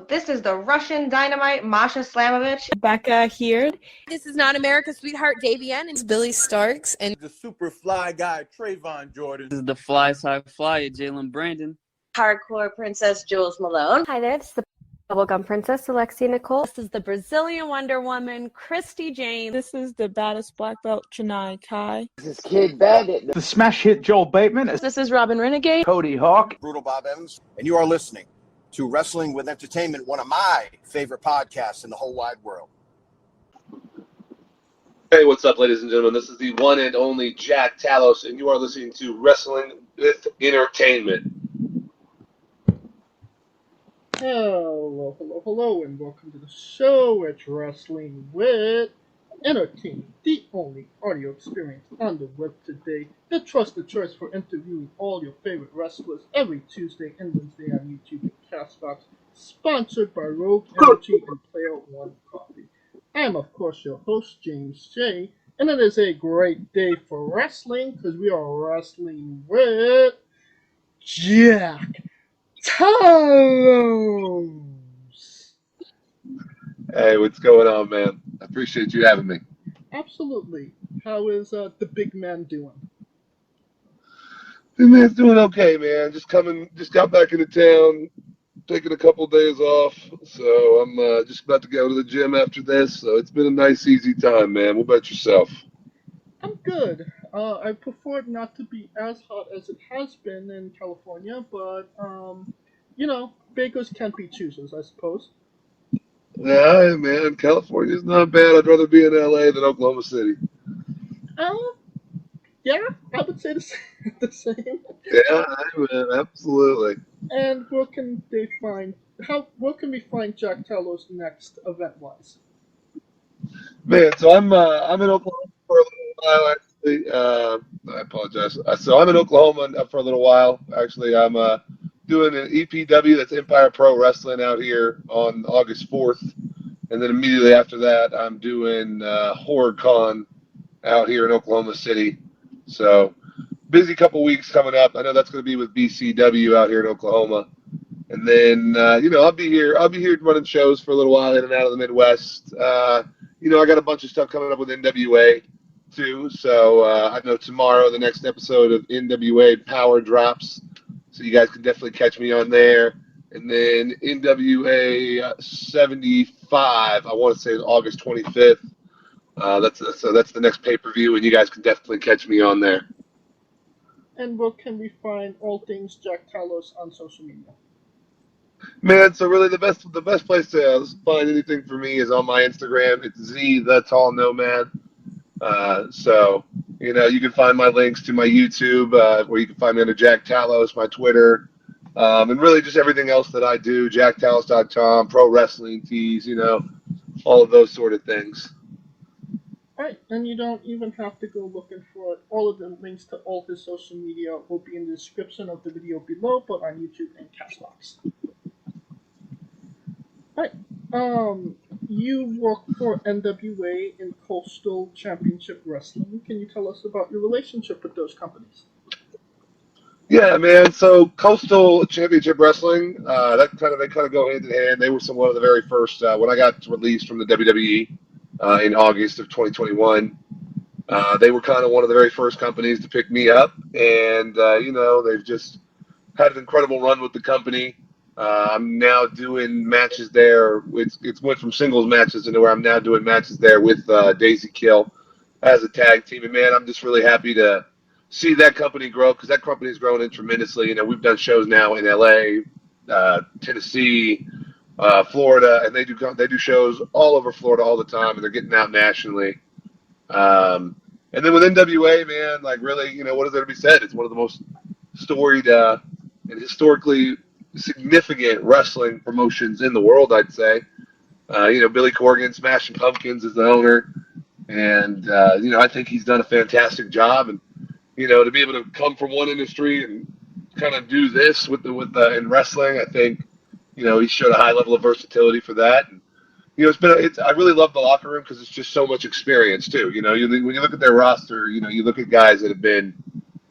This is the Russian Dynamite, Masha Slamovich. Becca here. This is not America's Sweetheart, Davian. It's Billy Starks. And the super fly guy, Trayvon Jordan. This is the fly side flyer, Jalen Brandon. Hardcore Princess, Jules Malone. Hi there, this is the Bubblegum Princess, Alexia Nicole. This is the Brazilian Wonder Woman, Christy Jane. This is the baddest black belt, Chennai Kai. This is Kid Bandit. The smash hit Joel Bateman. This is Robin Renegade. Cody Hawk. Brutal Bob Evans. And you are listening to Wrestling with Entertainment, one of my favorite podcasts in the whole wide world. Hey, what's up, ladies and gentlemen? This is the one and only Jack Talos, and you are listening to Wrestling with Entertainment. Hello, and welcome to the show. It's Wrestling with Entertainment, the only audio experience on the web today. The trusted choice for interviewing all your favorite wrestlers every Tuesday and Wednesday on YouTube and Castbox. Sponsored by Rogue Energy and Player One Coffee. I am, of course, your host, James J., and it is a great day for wrestling because we are wrestling with Jack Talos. Hey, what's going on, man? I appreciate you having me. Absolutely. How is the big man doing? Hey, man's doing okay, man. Just got back into town, taking a couple days off. So I'm just about to go to the gym after this. So it's been a nice, easy time, man. What about yourself? I'm good. I prefer it not to be as hot as it has been in California, but, beggars can't be choosers, I suppose. Yeah, man, California's not bad. I'd rather be in LA than Oklahoma City. Yeah, I would say the same. Yeah, man, absolutely. And where can we find Jack Talos next, event-wise? Man, so I'm in Oklahoma for a little while, actually. I apologize. So I'm in Oklahoma for a little while. Actually, I'm doing an EPW, that's Empire Pro Wrestling, out here on August 4th. And then immediately after that, I'm doing HorrorCon out here in Oklahoma City. So busy couple weeks coming up. I know that's going to be with BCW out here in Oklahoma. And then, I'll be here running shows for a little while in and out of the Midwest. I got a bunch of stuff coming up with NWA too. So I know tomorrow the next episode of NWA Power drops. So you guys can definitely catch me on there. And then NWA 75, I want to say August 25th. That's the next pay-per-view, and you guys can definitely catch me on there. And where can we find all things Jack Talos on social media? Man, so really the best place to find anything for me is on my Instagram. It's the Tall Nomad. So you can find my links to my YouTube, where you can find me under Jack Talos, my Twitter, and really just everything else that I do, jacktalos.com, pro wrestling tees, all of those sort of things. All right, and you don't even have to go looking for it. All of the links to all his social media will be in the description of the video below, but on YouTube and Castbox. All right, you work for NWA in Coastal Championship Wrestling. Can you tell us about your relationship with those companies? Yeah, man. So Coastal Championship Wrestling, they kind of go hand in hand. They were one of the very first when I got released from the WWE in August of 2021. They were kind of one of the very first companies to pick me up, and they've just had an incredible run with the company. I'm now doing matches there. It's went from singles matches to where I'm now doing matches there with Daisy Kill as a tag team. And man, I'm just really happy to see that company grow, because that company's growing tremendously. We've done shows now in LA, Tennessee, Florida, and they do shows all over Florida all the time, and they're getting out nationally. And then with NWA, man, really, what is there to be said? It's one of the most storied and historically significant wrestling promotions in the world, I'd say. Billy Corgan, Smashing Pumpkins, is the owner, and I think he's done a fantastic job. And to be able to come from one industry and kind of do this in wrestling, I think he showed a high level of versatility for that. And I really love the locker room because it's just so much experience too. When you look at their roster, you look at guys that have been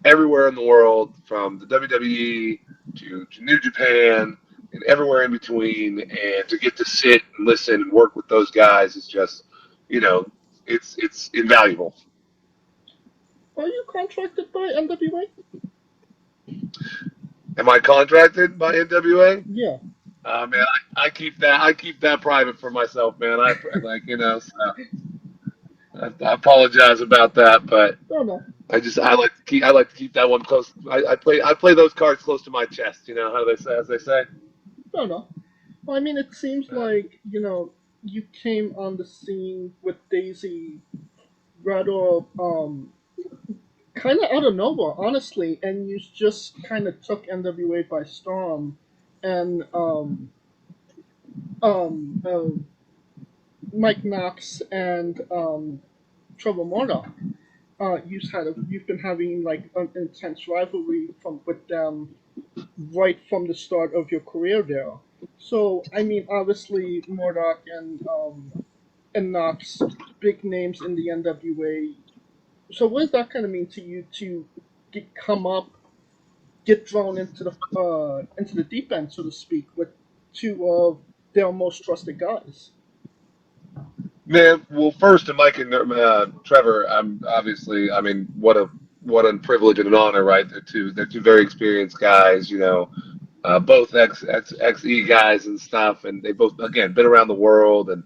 everywhere in the world, from the WWE to New Japan and everywhere in between, and to get to sit and listen and work with those guys is just, it's invaluable. Are you contracted by NWA? Am I contracted by NWA? Yeah. Man, I keep that private for myself, man. So I apologize about that, but No. I like to keep that one close. I play those cards close to my chest. You know how they say, as they say. No. Well, I mean, it seems like, you came on the scene with Daisy rather, kind of out of nowhere, honestly, and you just kind of took NWA by storm, and, um, uh, Mike Knox and, Trevor Murdoch, you've been having like an intense rivalry with them right from the start of your career there. So I mean, obviously Murdoch and Knox, big names in the NWA. So what does that kind of mean to you to come up, get thrown into the deep end, so to speak, with two of their most trusted guys? Man, well, first to Mike and Trevor, I'm obviously, I mean, what a privilege and an honor, right? They're two very experienced guys, both ex-E guys and stuff, and they both, again, been around the world, and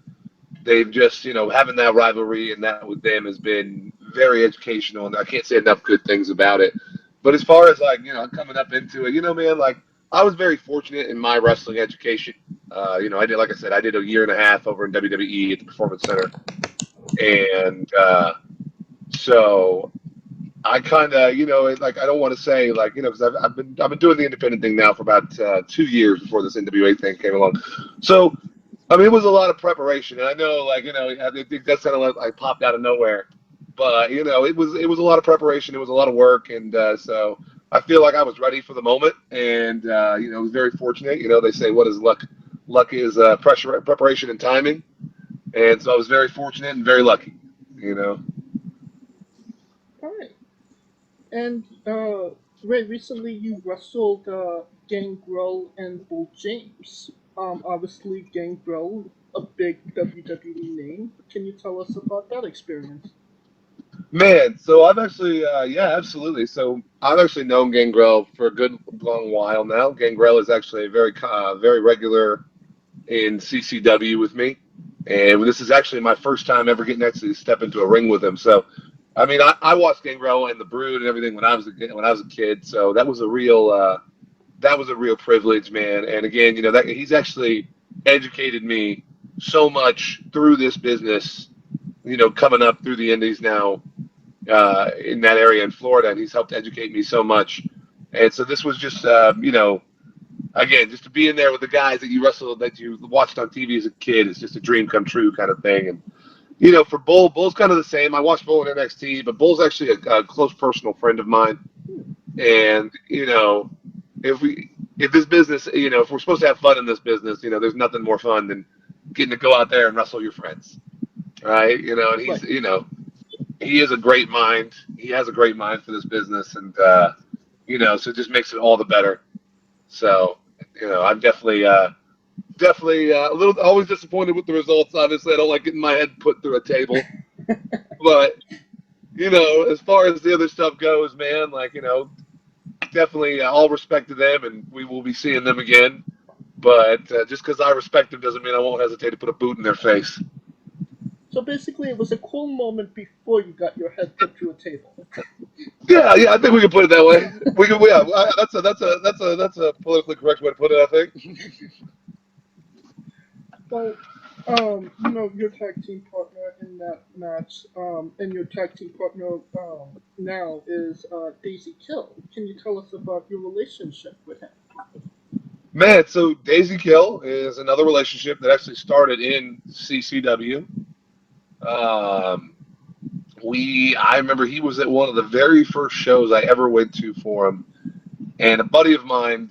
they've just, having that rivalry and that with them has been very educational, and I can't say enough good things about it. But as far as like, coming up into it, man, like I was very fortunate in my wrestling education. Like I said, I did a year and a half over in WWE at the Performance Center, and so I kind of, like I don't want to say like, because I've been doing the independent thing now for about 2 years before this NWA thing came along. So I mean, it was a lot of preparation, and I know, like, it does kind of like popped out of nowhere, but it was a lot of preparation. It was a lot of work, and so I feel like I was ready for the moment, and I was very fortunate. They say what is luck? Luck is preparation and timing, and so I was very fortunate and very lucky. All right. And Ray, recently you wrestled Gangrel and Bull James. Obviously Gangrel, a big WWE name. Can you tell us about that experience? Man, so I've actually, yeah, absolutely. So I've actually known Gangrel for a good long while now. Gangrel is actually a very regular in CCW with me, and this is actually my first time ever getting actually to step into a ring with him. So, I mean, I watched Gangrel and the Brood and everything when I was a kid. So that was a real privilege, man. And again, that he's actually educated me so much through this business. Coming up through the Indies now in that area in Florida, and he's helped educate me so much. And so this was just, again, just to be in there with the guys that you wrestled, that you watched on TV as a kid, is just a dream come true kind of thing. And for Bull's kind of the same. I watched Bull in NXT, but Bull's actually a close personal friend of mine. And if this business, if we're supposed to have fun in this business, there's nothing more fun than getting to go out there and wrestle your friends, right? And he's, he is a great mind. He has a great mind for this business, and so it just makes it all the better. So, I'm definitely a little always disappointed with the results. Obviously, I don't like getting my head put through a table, but as far as the other stuff goes, man, like definitely all respect to them, and we will be seeing them again. But just because I respect them doesn't mean I won't hesitate to put a boot in their face. So basically, it was a cool moment before you got your head put through a table. Yeah, I think we can put it that way. That's a politically correct way to put it, I think. Well, your tag team partner in that match, and your tag team partner now is Daisy Kill. Can you tell us about your relationship with him? Man, so Daisy Kill is another relationship that actually started in CCW. I remember he was at one of the very first shows I ever went to for him, and a buddy of mine,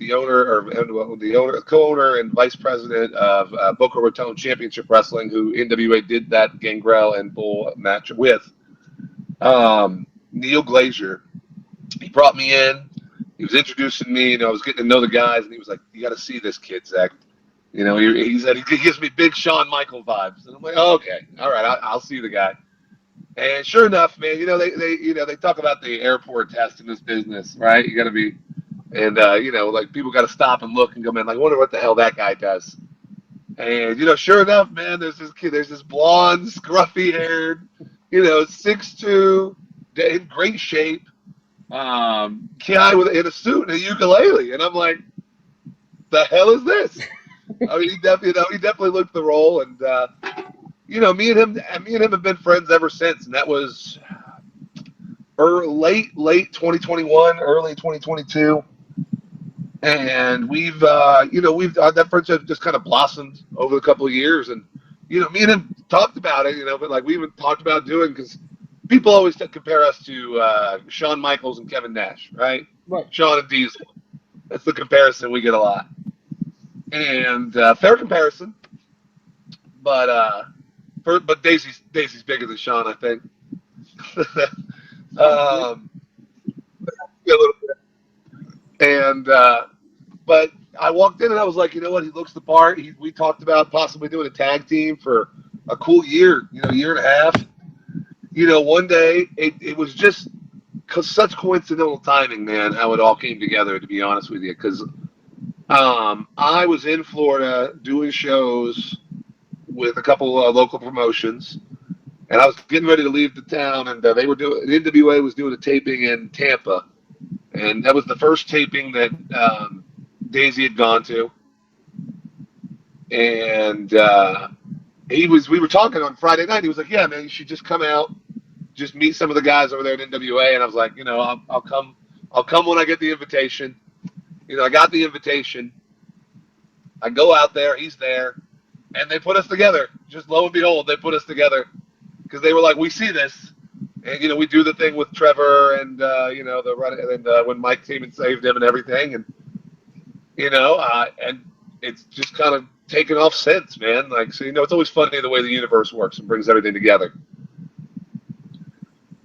co-owner and vice president of Boca Raton Championship Wrestling, who NWA did that Gangrel and Bull match with, Neil Glazier. He brought me in. he was introducing me, and I was getting to know the guys, and he was like, "You got to see this kid, Zach." You know, he said he gives me big Shawn Michael vibes, and I'm like, oh, "Okay, all right, I'll see the guy." And sure enough, man, you know, they talk about the airport test in this business, right? You got to be, and you know, like people got to stop and look and go, man, like, I wonder what the hell that guy does. And you know, sure enough, man, there's this kid, there's this blonde, scruffy-haired, you know, 6'2", in great shape, guy in a suit and a ukulele, and I'm like, the hell is this? I mean, he definitely looked the role, and you know, me and him have been friends ever since, and that was late 2021, early 2022. And we've that friendship just kind of blossomed over a couple of years, and you know, me and him talked about it, you know, but like we even talked about doing, because people always compare us to Shawn Michaels and Kevin Nash, right? Right. Shawn and Diesel. That's the comparison we get a lot, and fair comparison, but Daisy's bigger than Shawn, I think. A little bit. And but I walked in and I was like, you know what? He looks the part. We talked about possibly doing a tag team for a cool year, you know, year and a half. You know, one day it was just such coincidental timing, man, how it all came together, to be honest with you. Because I was in Florida doing shows with a couple of local promotions, and I was getting ready to leave the town, and they were doing, NWA was doing a taping in Tampa. And that was the first taping that Daisy had gone to. And we were talking on Friday night. He was like, "Yeah, man, you should just come out, just meet some of the guys over there at NWA." And I was like, you know, I'll come when I get the invitation. You know, I got the invitation. I go out there, he's there, and they put us together. Just lo and behold, they put us together because they were like, "We see this." And, you know, we do the thing with Trevor and, you know, the run, and when Mike came and saved him and everything. And, you know, and it's just kind of taken off since, man. Like, so, you know, it's always funny the way the universe works and brings everything together.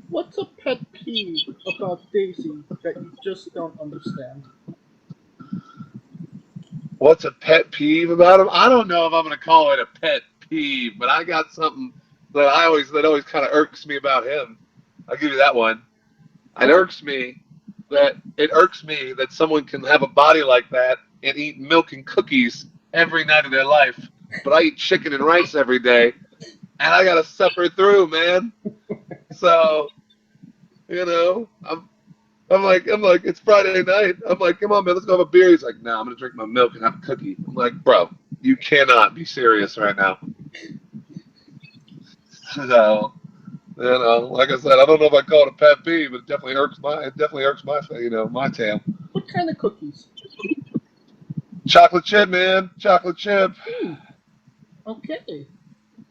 What's a pet peeve about Daisy that you just don't understand? What's a pet peeve about him? I don't know if I'm going to call it a pet peeve, but I got something that always kind of irks me about him. I'll give you that one. It irks me that someone can have a body like that and eat milk and cookies every night of their life, but I eat chicken and rice every day, and I gotta suffer through, man. So, you know, I'm like, it's Friday night. I'm like, come on, man, let's go have a beer. He's like, nah, I'm gonna drink my milk and have a cookie. I'm like, bro, you cannot be serious right now. So, you know, like I said, I don't know if I call it a pet peeve, but it definitely irks my you know, my tail. What kind of cookies? Chocolate chip, man. Chocolate chip. Okay.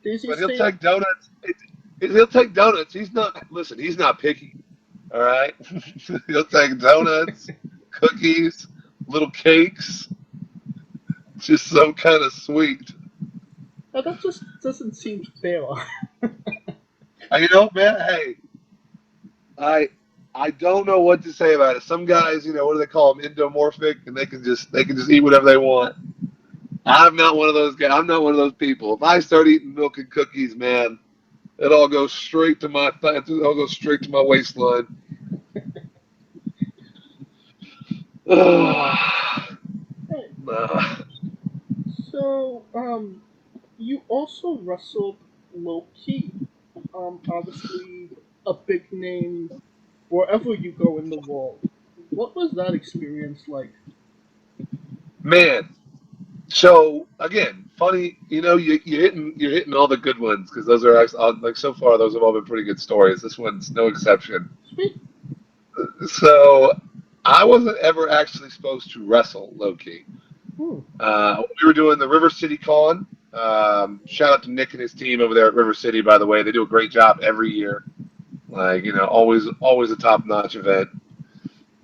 Daisy, But he'll take donuts. He'll take donuts. He's not picky. All right? He'll take donuts, cookies, little cakes, just some kind of sweet. Now, that just doesn't seem fair. You know, man, hey, I don't know what to say about it. Some guys, you know, what do they call them? Endomorphic, and they can just eat whatever they want. I'm not one of those guys. I'm not one of those people. If I start eating milk and cookies, man, it all goes straight to my waistline. So, you also wrestled low key. Obviously a big name wherever you go in the world. What was that experience like? Man, so again, funny, you know, you're hitting all the good ones, because those are like, so far those have all been pretty good stories. This one's no exception. Sweet. So I wasn't ever actually supposed to wrestle low key. We were doing the River City Con. Shout out to Nick and his team over there at River City, by the way. They do a great job every year. Like, you know, always a top-notch event.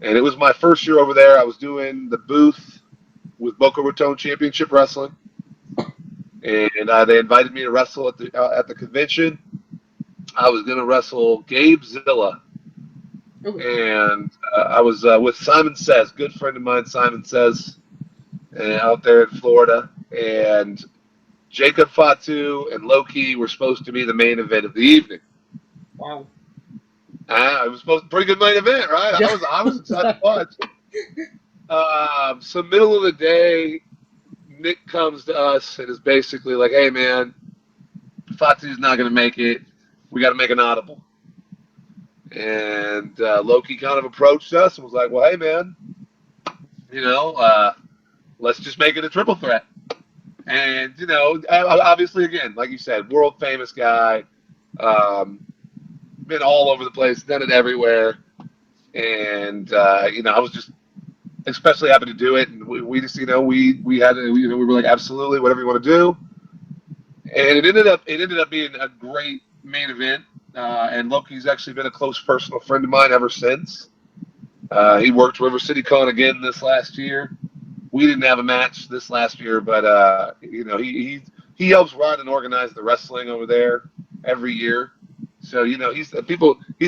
And it was my first year over there. I was doing the booth with Boca Raton Championship Wrestling, and they invited me to wrestle at the convention. I was going to wrestle Gabe Zilla, And I was with Simon Says, good friend of mine, Simon Says, out there in Florida. And Jacob Fatu and Loki were supposed to be the main event of the evening. Wow. It was supposed to be a pretty good main event, right? Yeah. I was excited to watch. So middle of the day, Nick comes to us and is basically like, "Hey man, Fatu's not going to make it. We got to make an audible." And Loki kind of approached us and was like, "Well, hey man, let's just make it a triple threat." And obviously, again, like you said, world famous guy, been all over the place, done it everywhere, and I was just especially happy to do it. And we just we were like, absolutely, whatever you want to do. And it ended up being a great main event. And Loki's actually been a close personal friend of mine ever since. He worked River City Con again this last year. We didn't have a match this last year, but he helps run and organize the wrestling over there every year. So he's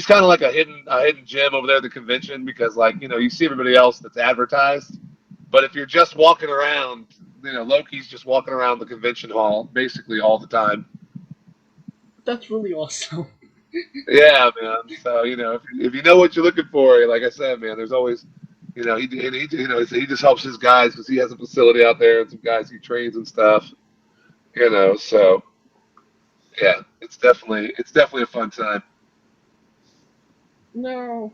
kind of like a hidden gem over there at the convention, because you see everybody else that's advertised, but if you're just walking around, Loki's just walking around the convention hall basically all the time. That's really awesome. Yeah, man. So if you know what you're looking for, like I said, man, there's always he just helps his guys because he has a facility out there and some guys he trains and stuff. So yeah, it's definitely a fun time. Now,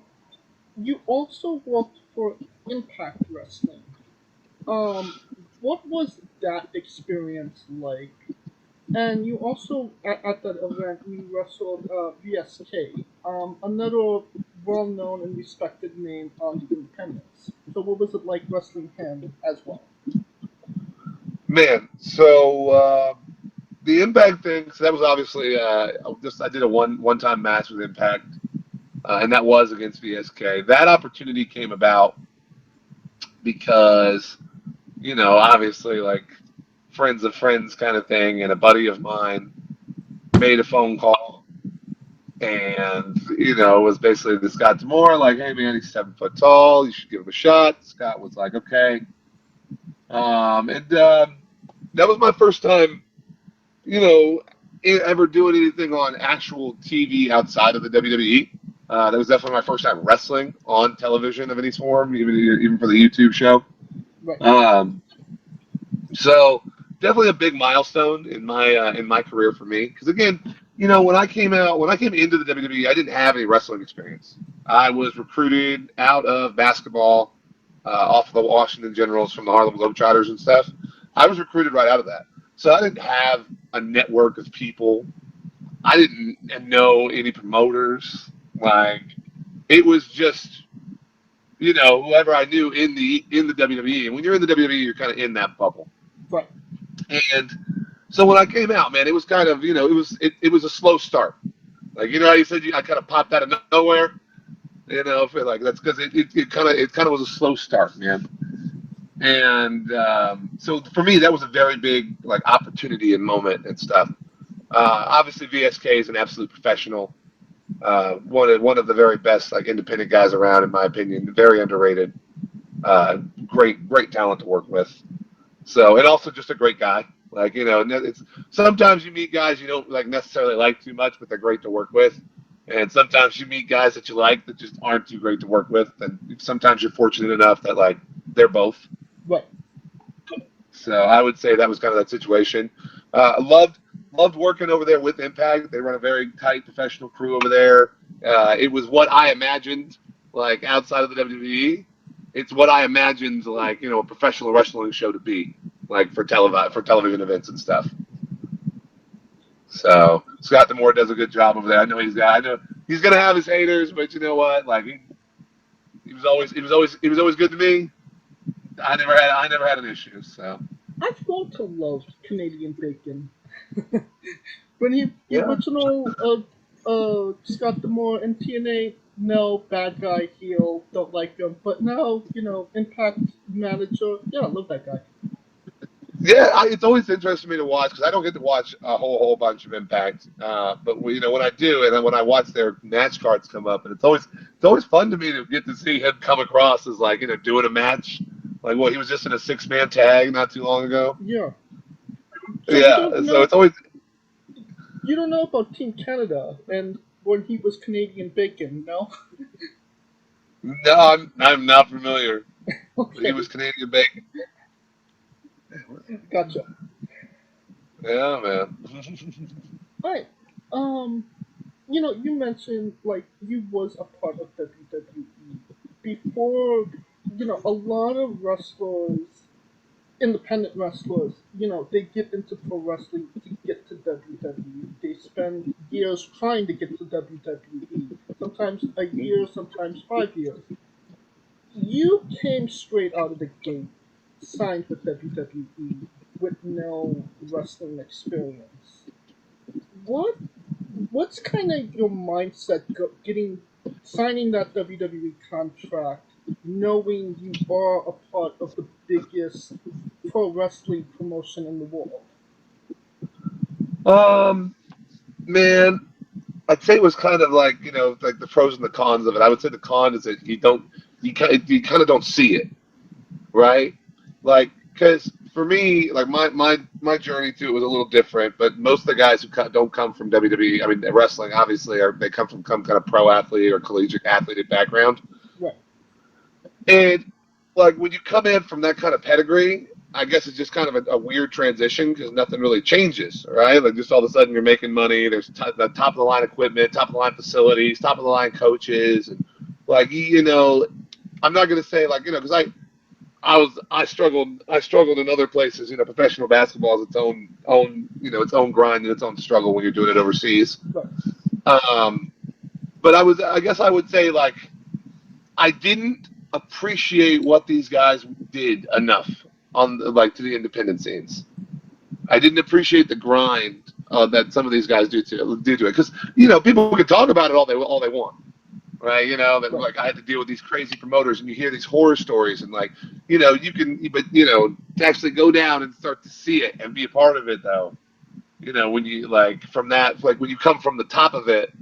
you also worked for Impact Wrestling. What was that experience like? And you also, at that event, you wrestled VSK, another well-known and respected name on the independents. So what was it like wrestling him as well? Man, so the Impact thing, so that was obviously I did a one-time match with Impact, and that was against VSK. That opportunity came about because, obviously, like, friends of friends kind of thing, and a buddy of mine made a phone call, and, it was basically this Scott D'Amore, like, "Hey, man, he's 7 foot tall. You should give him a shot." Scott was like, "Okay." That was my first time, ever doing anything on actual TV outside of the WWE. That was definitely my first time wrestling on television of any form, even for the YouTube show. Right. So definitely a big milestone in my career for me. Because again, when I came into the WWE, I didn't have any wrestling experience. I was recruited out of basketball, off of the Washington Generals from the Harlem Globetrotters and stuff. I was recruited right out of that. So I didn't have a network of people. I didn't know any promoters. Like, it was just, whoever I knew in the WWE. And when you're in the WWE, you're kind of in that bubble. Right. And so when I came out, man, it was kind of, it was a slow start. Like, how you said I kind of popped out of nowhere. That's because it kind of was a slow start, man. And so for me, that was a very big opportunity and moment and stuff. Obviously, VSK is an absolute professional. One of the very best independent guys around, in my opinion. Very underrated. Great talent to work with. So, and also just a great guy. It's sometimes you meet guys you don't necessarily like too much, but they're great to work with. And sometimes you meet guys that you like that just aren't too great to work with. And sometimes you're fortunate enough that they're both. Right. So I would say that was kind of that situation. Loved working over there with Impact. They run a very tight professional crew over there. It was what I imagined, outside of the WWE. It's what I imagined, a professional wrestling show to be, for television events and stuff. So Scott D'Amore does a good job over there. I know he's gonna have his haters, but you know what? He was always good to me. I never had an issue. So I've grown to love Canadian bacon. When the original Scott D'Amore in TNA, no, bad guy, heel, don't like him. But now, Impact manager, yeah, I love that guy. Yeah, it's always interesting to me to watch because I don't get to watch a whole bunch of Impact. But when I do, and then when I watch their match cards come up, and it's it's always fun to me to get to see him come across as like, doing a match. Like, he was just in a 6-man tag not too long ago. Yeah. So it's always. You don't know about Team Canada and when he was Canadian Bacon, no? No, I'm not familiar. Okay. He was Canadian Bacon. Gotcha. Yeah, man. Alright. You mentioned like you was a part of WWE before. A lot of wrestlers, independent wrestlers, they get into pro wrestling to get to WWE. They spend years trying to get to WWE. Sometimes a year, sometimes 5 years. You came straight out of the gate, signed with WWE with no wrestling experience. What's kind of your mindset signing that WWE contract, knowing you are a part of the biggest pro wrestling promotion in the world? Man, I'd say it was kind of like, like the pros and the cons of it. I would say the con is that you kind of don't see it, right? Like, because for me, like my journey to it was a little different. But most of the guys who don't come from WWE, I mean, wrestling obviously, they come from some kind of pro athlete or collegiate athlete background. Right. And like when you come in from that kind of pedigree, I guess it's just kind of a weird transition because nothing really changes, right? Like just all of a sudden you're making money. There's the top of the line equipment, top of the line facilities, top of the line coaches, and like I'm not gonna say like because I struggled in other places. Professional basketball has its own grind and its own struggle when you're doing it overseas. Right. But I guess I would say like I didn't appreciate what these guys did enough to the independent scenes. I didn't appreciate the grind that some of these guys do to it because people can talk about it all they want, right? That like I had to deal with these crazy promoters and you hear these horror stories and like you can to actually go down and start to see it and be a part of it though. When you like from that like when you come from the top of it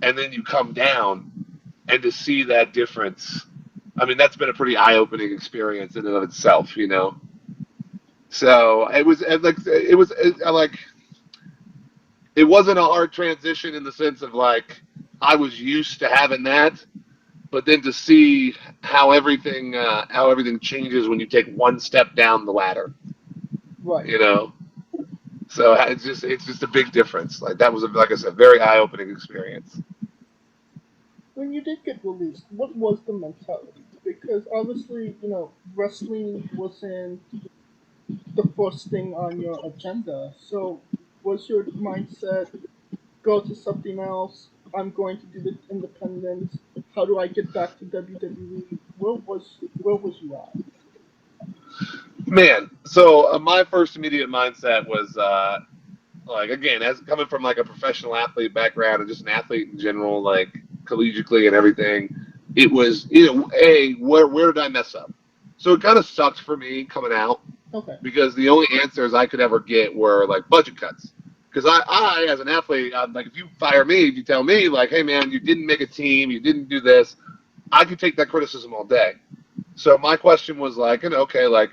and then you come down and to see that difference. I mean, that's been a pretty eye-opening experience in and of itself, So it wasn't a hard transition in the sense of like I was used to having that, but then to see how everything changes when you take one step down the ladder, Right. So it's just a big difference. Like that was like I said, very eye-opening experience. When you did get released, what was the mentality? Because obviously, wrestling wasn't the first thing on your agenda. So, was your mindset go to something else? I'm going to do the independent. How do I get back to WWE? Where was you at? Man, so my first immediate mindset was like again, as coming from like a professional athlete background and just an athlete in general, like collegiately and everything, it was where did I mess up? So it kind of sucked for me coming out. Okay. Because the only answers I could ever get were like budget cuts. Because I as an athlete, like if you fire me, if you tell me like, hey man, you didn't make a team, you didn't do this, I could take that criticism all day. So my question was like, okay, like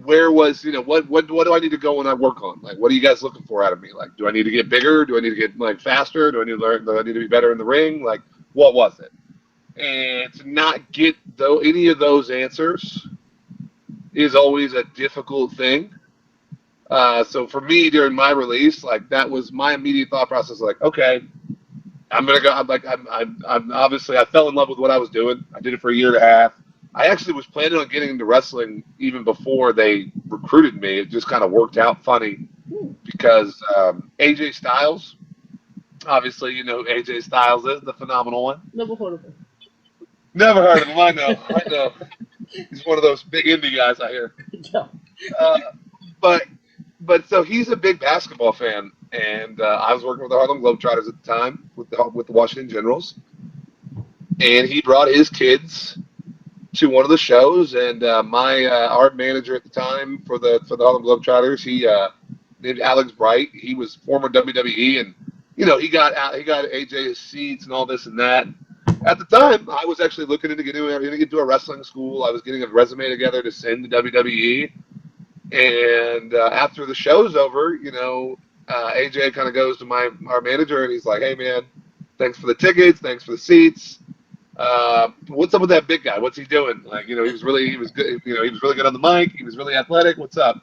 where was what do I need to go and I work on? Like what are you guys looking for out of me? Like do I need to get bigger? Do I need to get like faster? Do I need to learn? Do I need to be better in the ring? Like what was it? And to not get any of those answers is always a difficult thing. So for me during my release, like that was my immediate thought process. Like, okay, I'm gonna go. I'm obviously I fell in love with what I was doing. I did it for a year and a half. I actually was planning on getting into wrestling even before they recruited me. It just kind of worked out funny because AJ Styles, obviously AJ Styles is the phenomenal one. Never heard of him. Never heard of him. I know. He's one of those big indie guys I hear. Yeah. But so he's a big basketball fan, and I was working with the Harlem Globetrotters at the time with the Washington Generals, and he brought his kids to one of the shows, and my art manager at the time for the Harlem Globetrotters, he named Alex Bright. He was former WWE, and he got AJ his seats and all this and that. At the time, I was actually looking into getting into a wrestling school. I was getting a resume together to send to WWE. And after the show's over, AJ kind of goes to our manager and he's like, "Hey man, thanks for the tickets, thanks for the seats. What's up with that big guy? What's he doing? Like, he was good. He was really good on the mic. He was really athletic. What's up?"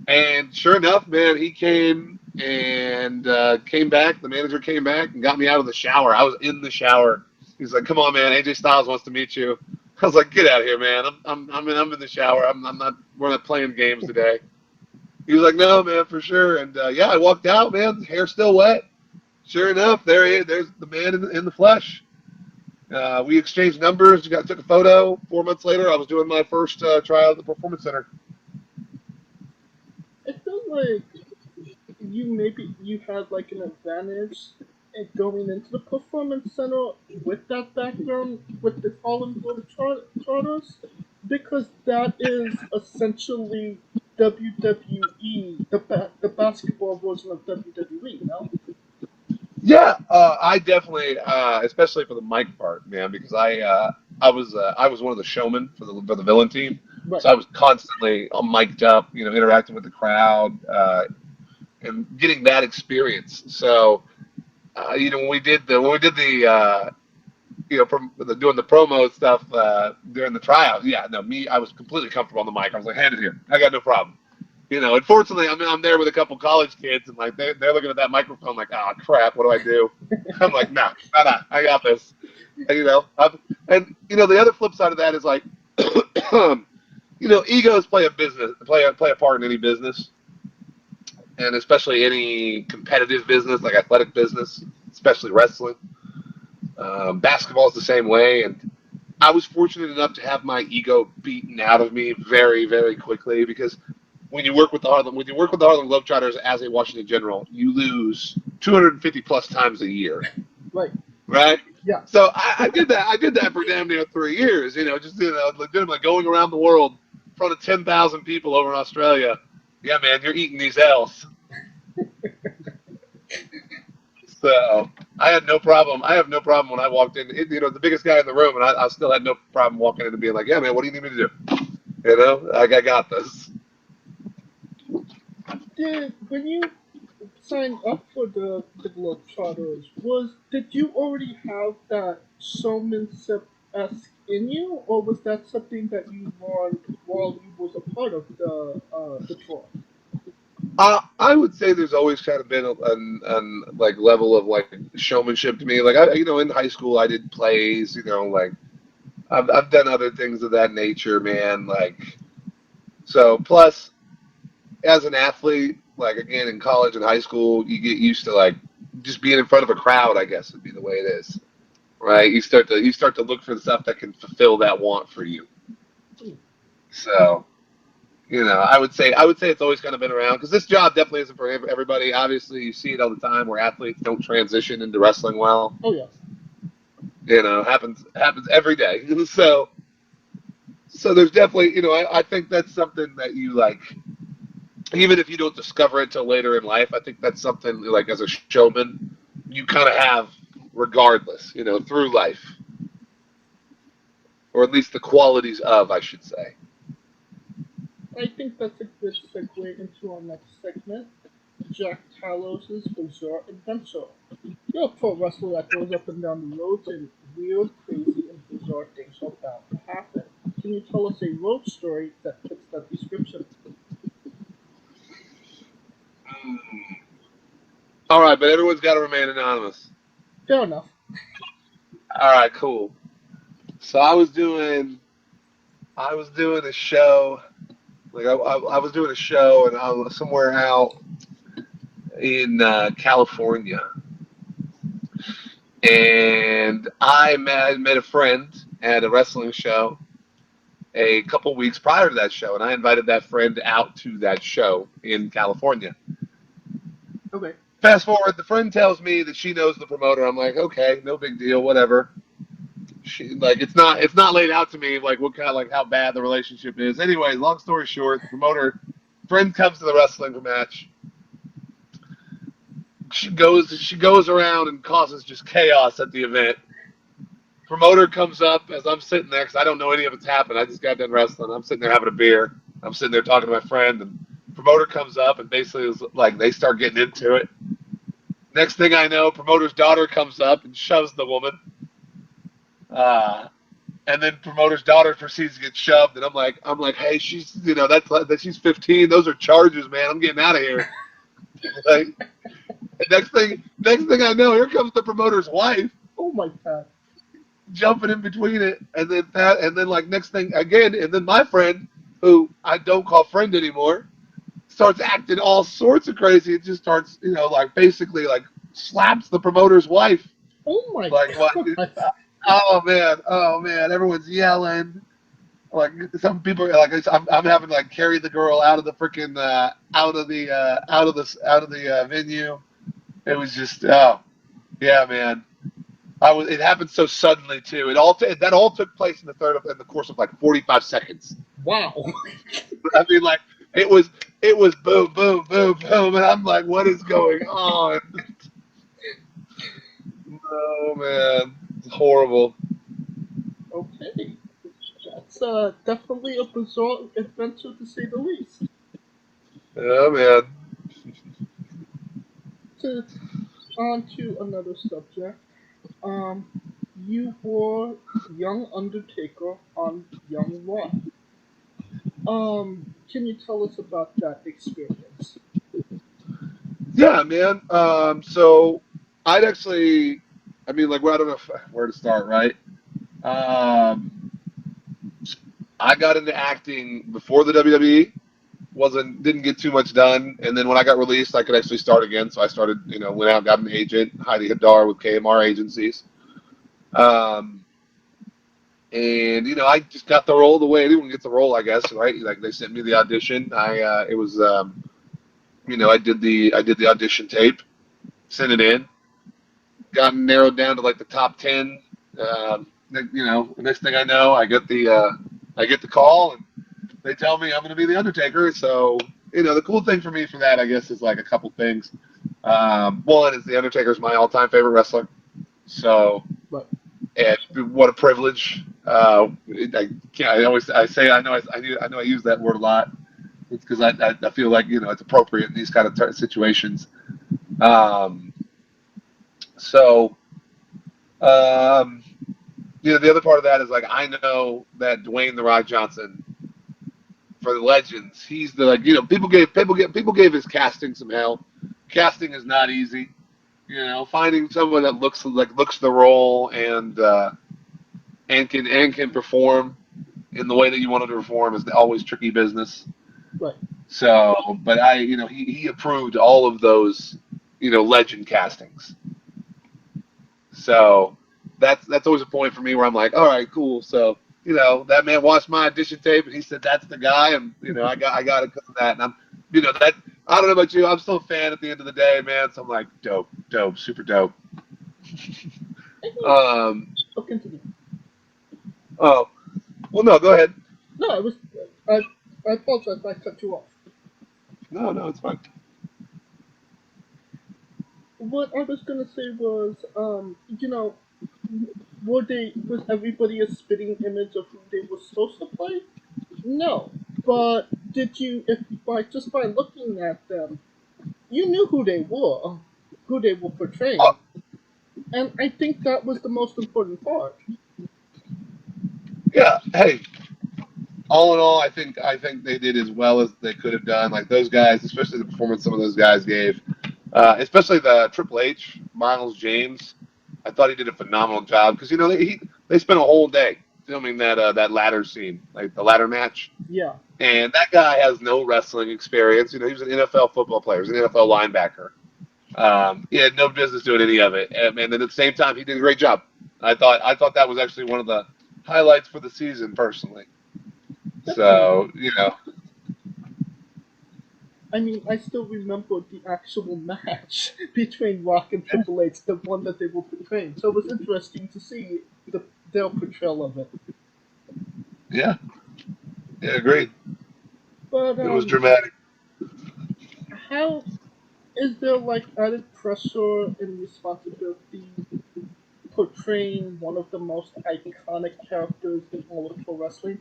And sure enough, man, he came and came back. The manager came back and got me out of the shower. I was in the shower. He's like, "Come on, man. AJ Styles wants to meet you." I was like, "Get out of here, man. I'm in the shower. I'm not. We're not playing games today." He was like, "No, man, for sure." And I walked out, man. Hair still wet. Sure enough, there's the man in the flesh. We exchanged numbers. Took a photo. 4 months later, I was doing my first trial at the Performance Center. I feel like you had like an advantage in going into the Performance Center with that background with the Harlem Globetrotters, because that is essentially WWE, the basketball version of WWE, no? Yeah, I definitely, especially for the mic part, man, because I was one of the showmen for the villain team, Right. so I was constantly mic'd up, interacting with the crowd, and getting that experience. So, when we did the doing the promo stuff during the tryouts, I was completely comfortable on the mic. I was like, "Hand it here, I got no problem." Unfortunately, I'm there with a couple college kids, and like they're looking at that microphone like, "Oh crap, what do I do?" I'm like, "Nah, I got this." And, the other flip side of that is like, egos play a part in any business, and especially any competitive business like athletic business, especially wrestling. Basketball is the same way, and I was fortunate enough to have my ego beaten out of me very, very quickly, because when you work with the Harlem Globetrotters as a Washington General, you lose 250 plus times a year. Right? Yeah. So I did that. I did that for damn near 3 years. Legitimately going around the world in front of 10,000 people over in Australia. Yeah, man, you're eating these L's. So I had no problem. I have no problem when I walked in. The biggest guy in the room, and I still had no problem walking in and being like, "Yeah, man, what do you need me to do?" I got this. When you signed up for the Globetrotters, did you already have that showmanship-esque in you, or was that something that you learned while you was a part of the tour? I would say there's always kind of been an like level of like showmanship to me. Like in high school I did plays. Like I've done other things of that nature, man. Like so. Plus, as an athlete, like again in college and high school, you get used to like just being in front of a crowd. I guess would be the way it is, right? You start to look for the stuff that can fulfill that want for you. So. I would say it's always kind of been around, because this job definitely isn't for everybody. Obviously, you see it all the time where athletes don't transition into wrestling well. Oh yeah. Happens every day. So there's definitely, I think that's something that you like, even if you don't discover it till later in life. I think that's something like as a showman you kind of have regardless, through life, or at least the qualities of, I should say. I think that's a good segue into our next segment, Jack Talos' Bizarre Adventure. You're a pro wrestler that goes up and down the roads, and weird, crazy, and bizarre things are bound to happen. Can you tell us a road story that fits that description? All right, but everyone's got to remain anonymous. Fair enough. All right, cool. So I was doing a show. Like I was doing a show, and I was somewhere out in California, and I met a friend at a wrestling show a couple weeks prior to that show, and I invited that friend out to that show in California. Okay. Fast forward, the friend tells me that she knows the promoter. I'm like, okay, no big deal, whatever. It's not laid out to me like what kind of, like how bad the relationship is. Anyway, long story short, the promoter friend comes to the wrestling match. She goes around and causes just chaos at the event. promoter comes up as I'm sitting there because I don't know any of it's happened. I just got done wrestling. I'm sitting there having a beer. I'm sitting there talking to my friend, and promoter comes up and basically is like they start getting into it. Next thing I know, promoter's daughter comes up and shoves the woman. And then promoter's daughter proceeds to get shoved, and I'm like, hey, she's that she's 15. Those are charges, man. I'm getting out of here. Like, next thing I know, here comes the promoter's wife. Oh my God. Jumping in between it, and then like next thing again, and then my friend, who I don't call friend anymore, starts acting all sorts of crazy. It just starts, like basically like slaps the promoter's wife. Oh my Like God. what? Oh man, everyone's yelling. Like some people are like, I'm having to like carry the girl out of the freaking out of the venue. It was just yeah, man. It happened so suddenly too. That all took place in the course of like 45 seconds. Wow. I mean, like it was boom, boom, boom, boom, and I'm like, what is going on? Oh man, it's horrible. Okay. That's definitely a bizarre adventure to say the least. Oh man. On to another subject. You were Young Undertaker on Young Raw. Can you tell us about that experience? Yeah, man. So I'd actually, I mean, like, well, I don't know where to start, right? Um, I got into acting before the WWE. Didn't get too much done, and then when I got released, I could actually start again. So I started, went out, got an agent, Heidi Hadar with KMR agencies. And I just got the role the way anyone gets the role, I guess, right? Like they sent me the audition. I did the audition tape, sent it in, got narrowed down to like the top 10. The next thing I know, I get the call, and they tell me I'm going to be the Undertaker. So the cool thing for me for that, I guess, is like a couple things. One is the Undertaker is my all-time favorite wrestler. So, and what a privilege. I use that word a lot. It's because I feel like it's appropriate in these kind of situations. The other part of that is like I know that Dwayne the Rock Johnson, for the legends, he's the people gave his casting some hell. Casting is not easy. Finding someone that looks the role and can perform in the way that you want him to perform is always tricky business. Right. So, but he approved all of those, legend castings. So that's always a point for me where I'm like, all right, cool. So, that man watched my audition tape and he said that's the guy, and I got to come that, and I'm, that I don't know about you, I'm still a fan at the end of the day, man. So I'm like, dope, super dope. Continue. Oh, well, no, go ahead. No, I apologize if I cut you off. No, it's fine. What I was gonna say was, was everybody a spitting image of who they were supposed to play? No, but did you, if by looking at them, you knew who they were portraying, and I think that was the most important part. Yeah. Hey, all in all, I think they did as well as they could have done. Like those guys, especially the performance some of those guys gave, especially the Triple H, Miles James. I thought he did a phenomenal job because they spent a whole day filming that ladder scene, like the ladder match. Yeah. And that guy has no wrestling experience. He was an NFL football player, he was an NFL linebacker. He had no business doing any of it, and then at the same time, he did a great job. I thought that was actually one of the highlights for the season, personally. So, I mean, I still remember the actual match between Rock and Triple H, the one that they were portraying. So it was interesting to see their portrayal of it. Yeah, agreed. But it was dramatic. How is there like added pressure and responsibility portraying one of the most iconic characters in all of pro wrestling?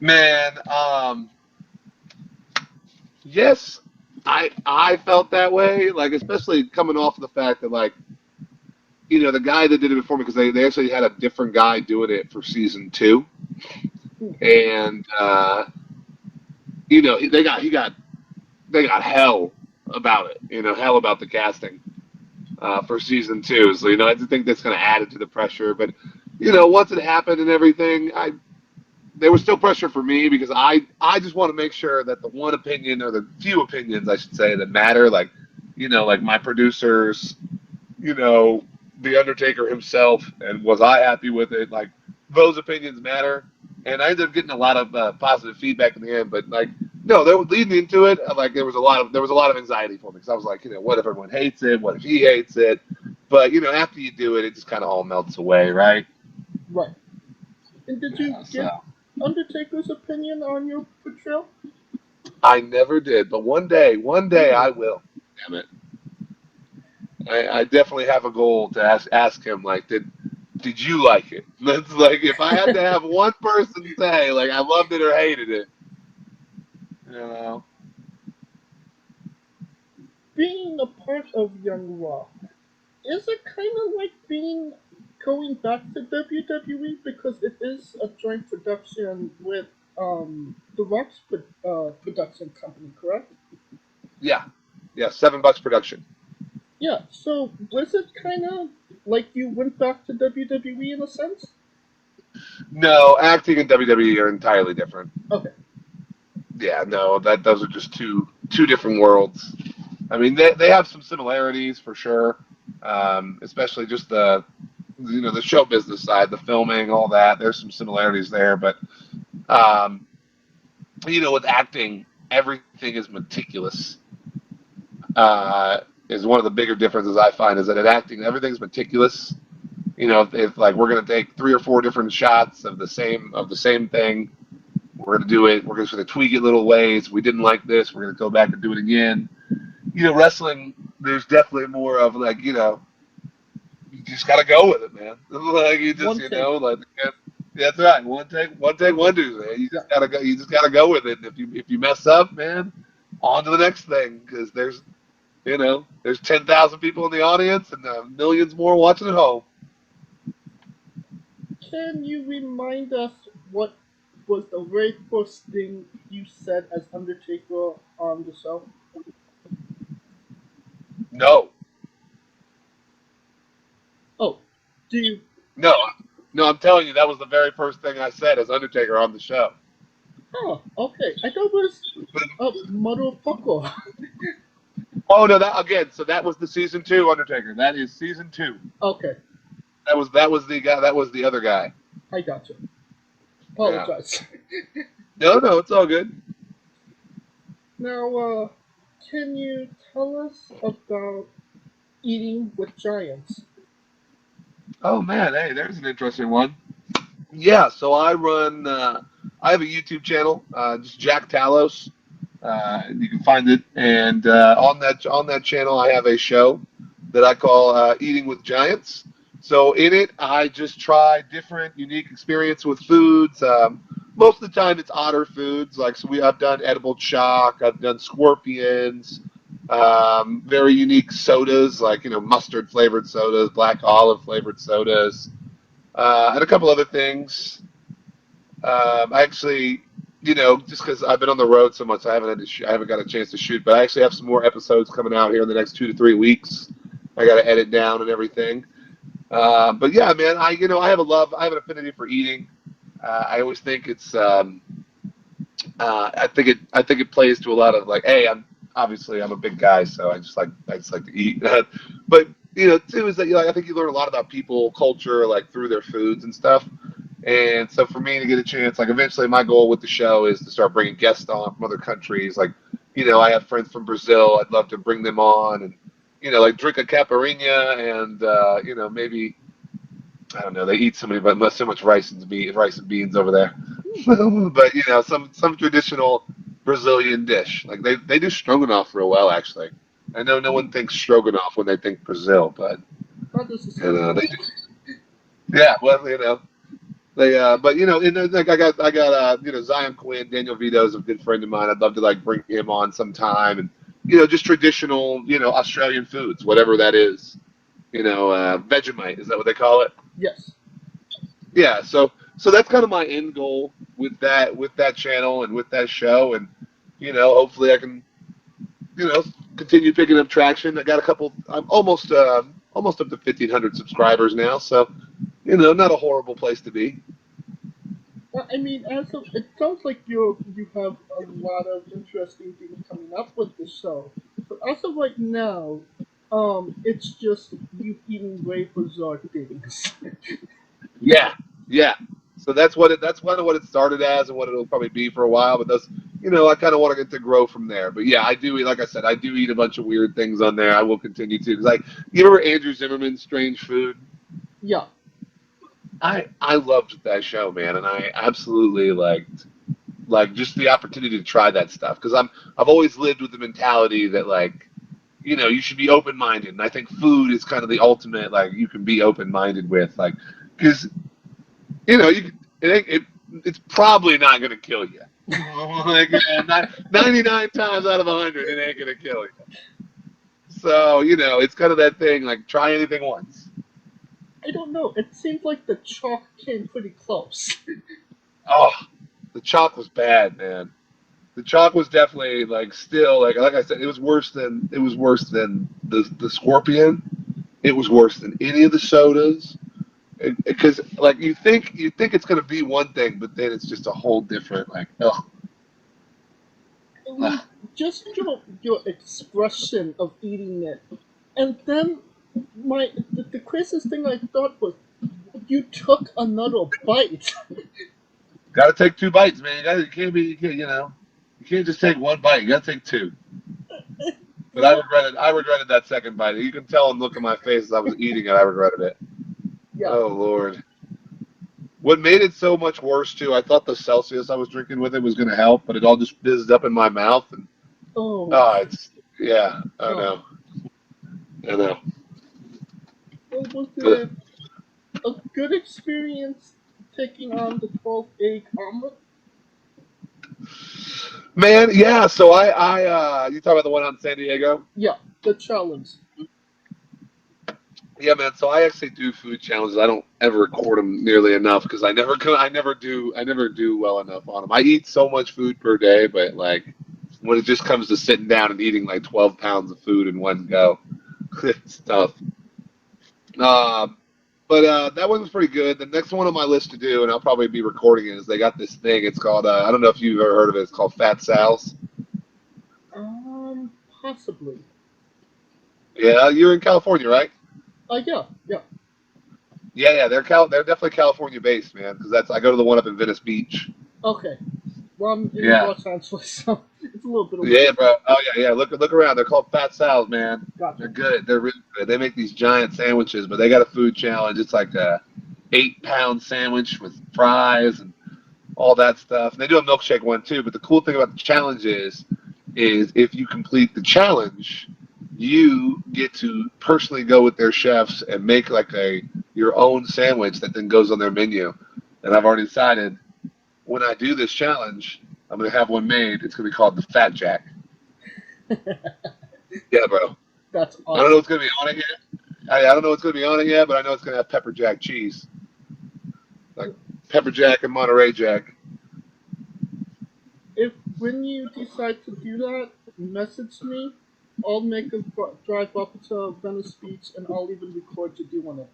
Man, yes, I felt that way. Like, especially coming off of the fact that, like, the guy that did it before me, because they actually had a different guy doing it for season 2, and they got hell about it. Hell about the casting for season 2. So I just think that's kind of added to the pressure. But once it happened and everything, there was still pressure for me because I just want to make sure that the one opinion, or the few opinions I should say, that matter, like like my producers, the Undertaker himself, and was I happy with it? Like, those opinions matter. And I ended up getting a lot of positive feedback in the end. But like, no, they were leading into it. Like, there was a lot of anxiety for me because I was like, what if everyone hates it? What if he hates it? But after you do it, it just kind of all melts away, right? Right. And did you get Undertaker's opinion on your portrayal? I never did, but one day I will. Damn it! I definitely have a goal to ask him, like, did you like it? That's like, if I had to have one person say, like, I loved it or hated it, Being a part of Young Rock, is it kind of like going back to WWE, because it is a joint production with the Rock's production company, correct? Yeah, $7 production. Yeah. So was it kind of like you went back to WWE in a sense? No, acting and WWE are entirely different. Okay. Yeah, no, those are just two different worlds. I mean, they have some similarities for sure, especially just the show business side, the filming, all that. There's some similarities there, but with acting, everything is meticulous. Is one of the bigger differences I find, is that in acting, everything's meticulous. If like we're gonna take 3 or 4 different shots of the same thing, we're gonna do it. We're gonna sort of tweak it little ways. We didn't like this. We're gonna go back and do it again. Wrestling, there's definitely more of like, you just gotta go with it, man. Like, you just, like, that's right. One take, wonders, man. You just gotta go. You just gotta go with it. And if you mess up, man, on to the next thing, because there's 10,000 people in the audience and millions more watching at home. Can you remind us what was the very first thing you said as Undertaker on the show? No. Oh, do you? No, I'm telling you, that was the very first thing I said as Undertaker on the show. Oh, okay. I thought it was motherfucker. Oh no, so that was the season 2 Undertaker. That is season 2. Okay. That was the guy. That was the other guy. I got you. Apologize. Yeah. No, it's all good. Now, can you tell us about Eating with Giants? Oh man, hey, there's an interesting one. Yeah, so I run. I have a YouTube channel, just Jack Talos. You can find it, and on that channel, I have a show that I call Eating with Giants. So in it, I just try different, unique experience with foods. Most of the time, it's odder foods. Like, I've done edible chalk, I've done scorpions, very unique sodas, like mustard flavored sodas, black olive flavored sodas, and a couple other things. I actually, just because I've been on the road so much, I haven't got a chance to shoot. But I actually have some more episodes coming out here in the next 2 to 3 weeks. I got to edit down and everything. But yeah, man, I have an affinity for eating. I always think it's, I think it plays to a lot of, like, hey, I'm a big guy, so I just like to eat. But too, is that I think you learn a lot about people, culture, like through their foods and stuff. And so for me to get a chance, like, eventually my goal with the show is to start bringing guests on from other countries. Like, I have friends from Brazil. I'd love to bring them on and, like, drink a caipirinha and, maybe, I don't know, they eat so much rice and beans over there. But, some traditional Brazilian dish. Like, they do stroganoff real well, actually. I know no one thinks stroganoff when they think Brazil, but Not just the And same. yeah, well, they but like I got Zion Quinn, Daniel Vito's a good friend of mine. I'd love to like bring him on sometime, and just traditional Australian foods, whatever that is. Vegemite, is that what they call it? Yes. Yeah, so that's kind of my end goal with that channel and with that show, and hopefully I can continue picking up traction. I got a couple. I'm almost up to 1,500 subscribers now, so not a horrible place to be. I mean, it sounds like you have a lot of interesting things coming up with the show. But as of right now, it's just you eating way bizarre things. Yeah, yeah. So that's kind of what it started as, and what it'll probably be for a while. But I kind of want to get to grow from there. But yeah, I do eat, like I said, I do eat a bunch of weird things on there. I will continue to, because you remember Andrew Zimmerman's Strange Food? Yeah. I loved that show, man, and I absolutely liked just the opportunity to try that stuff, because I've always lived with the mentality that you should be open minded, and I think food is kind of the ultimate you can be open minded with, because it's probably not going to kill you. 99 times out of 100, it ain't going to kill you. So it's kind of that thing, try anything once. I don't know. It seems like the chalk came pretty close. Oh, the chalk was bad, man. The chalk was definitely still like I said, it was worse than the Scorpion. It was worse than any of the sodas, because you think it's gonna be one thing, but then it's just a whole different ugh. I mean, just your expression of eating it, and then the craziest thing I thought was you took another bite. Got to take 2 bites, man. You can't just take 1 bite. You got to take 2. But I regretted that second bite. You can tell and look at my face as I was eating it. I regretted it. Yeah. Oh Lord. What made it so much worse too? I thought the Celsius I was drinking with it was going to help, but it all just fizzed up in my mouth, and it's yeah. I know. Well, was it a good experience taking on the 12-egg omelet? Man, yeah. So you talking about the one out in San Diego? Yeah, the challenge. Yeah, man. So I actually do food challenges. I don't ever record them nearly enough, because I never do well enough on them. I eat so much food per day, but when it just comes to sitting down and eating 12 pounds of food in one go, it's tough. But that one was pretty good. The next one on my list to do, and I'll probably be recording it, is they got this thing. It's called I don't know if you've ever heard of it. It's called Fat Sal's. Possibly. Yeah, you're in California, right? Yeah. Yeah. They're definitely California based, man. Because I go to the one up in Venice Beach. Okay. Well, I'm in Los Angeles, so it's a little bit of Yeah, bro. Oh yeah. Look around. They're called Fat Sal's, man. Gotcha. They're good. They're really good. They make these giant sandwiches, but they got a food challenge. It's like a 8-pound sandwich with fries and all that stuff. And they do a milkshake one too. But the cool thing about the challenge is if you complete the challenge, you get to personally go with their chefs and make your own sandwich that then goes on their menu. And I've already decided, when I do this challenge, I'm going to have one made. It's going to be called the Fat Jack. Yeah, bro. That's awesome. I don't know what's going to be on it yet. I don't know what's going to be on it yet, but I know it's going to have pepper jack cheese. Pepper jack and Monterey Jack. When you decide to do that, message me. I'll make a drive up to Venice Beach, and I'll even record you doing it.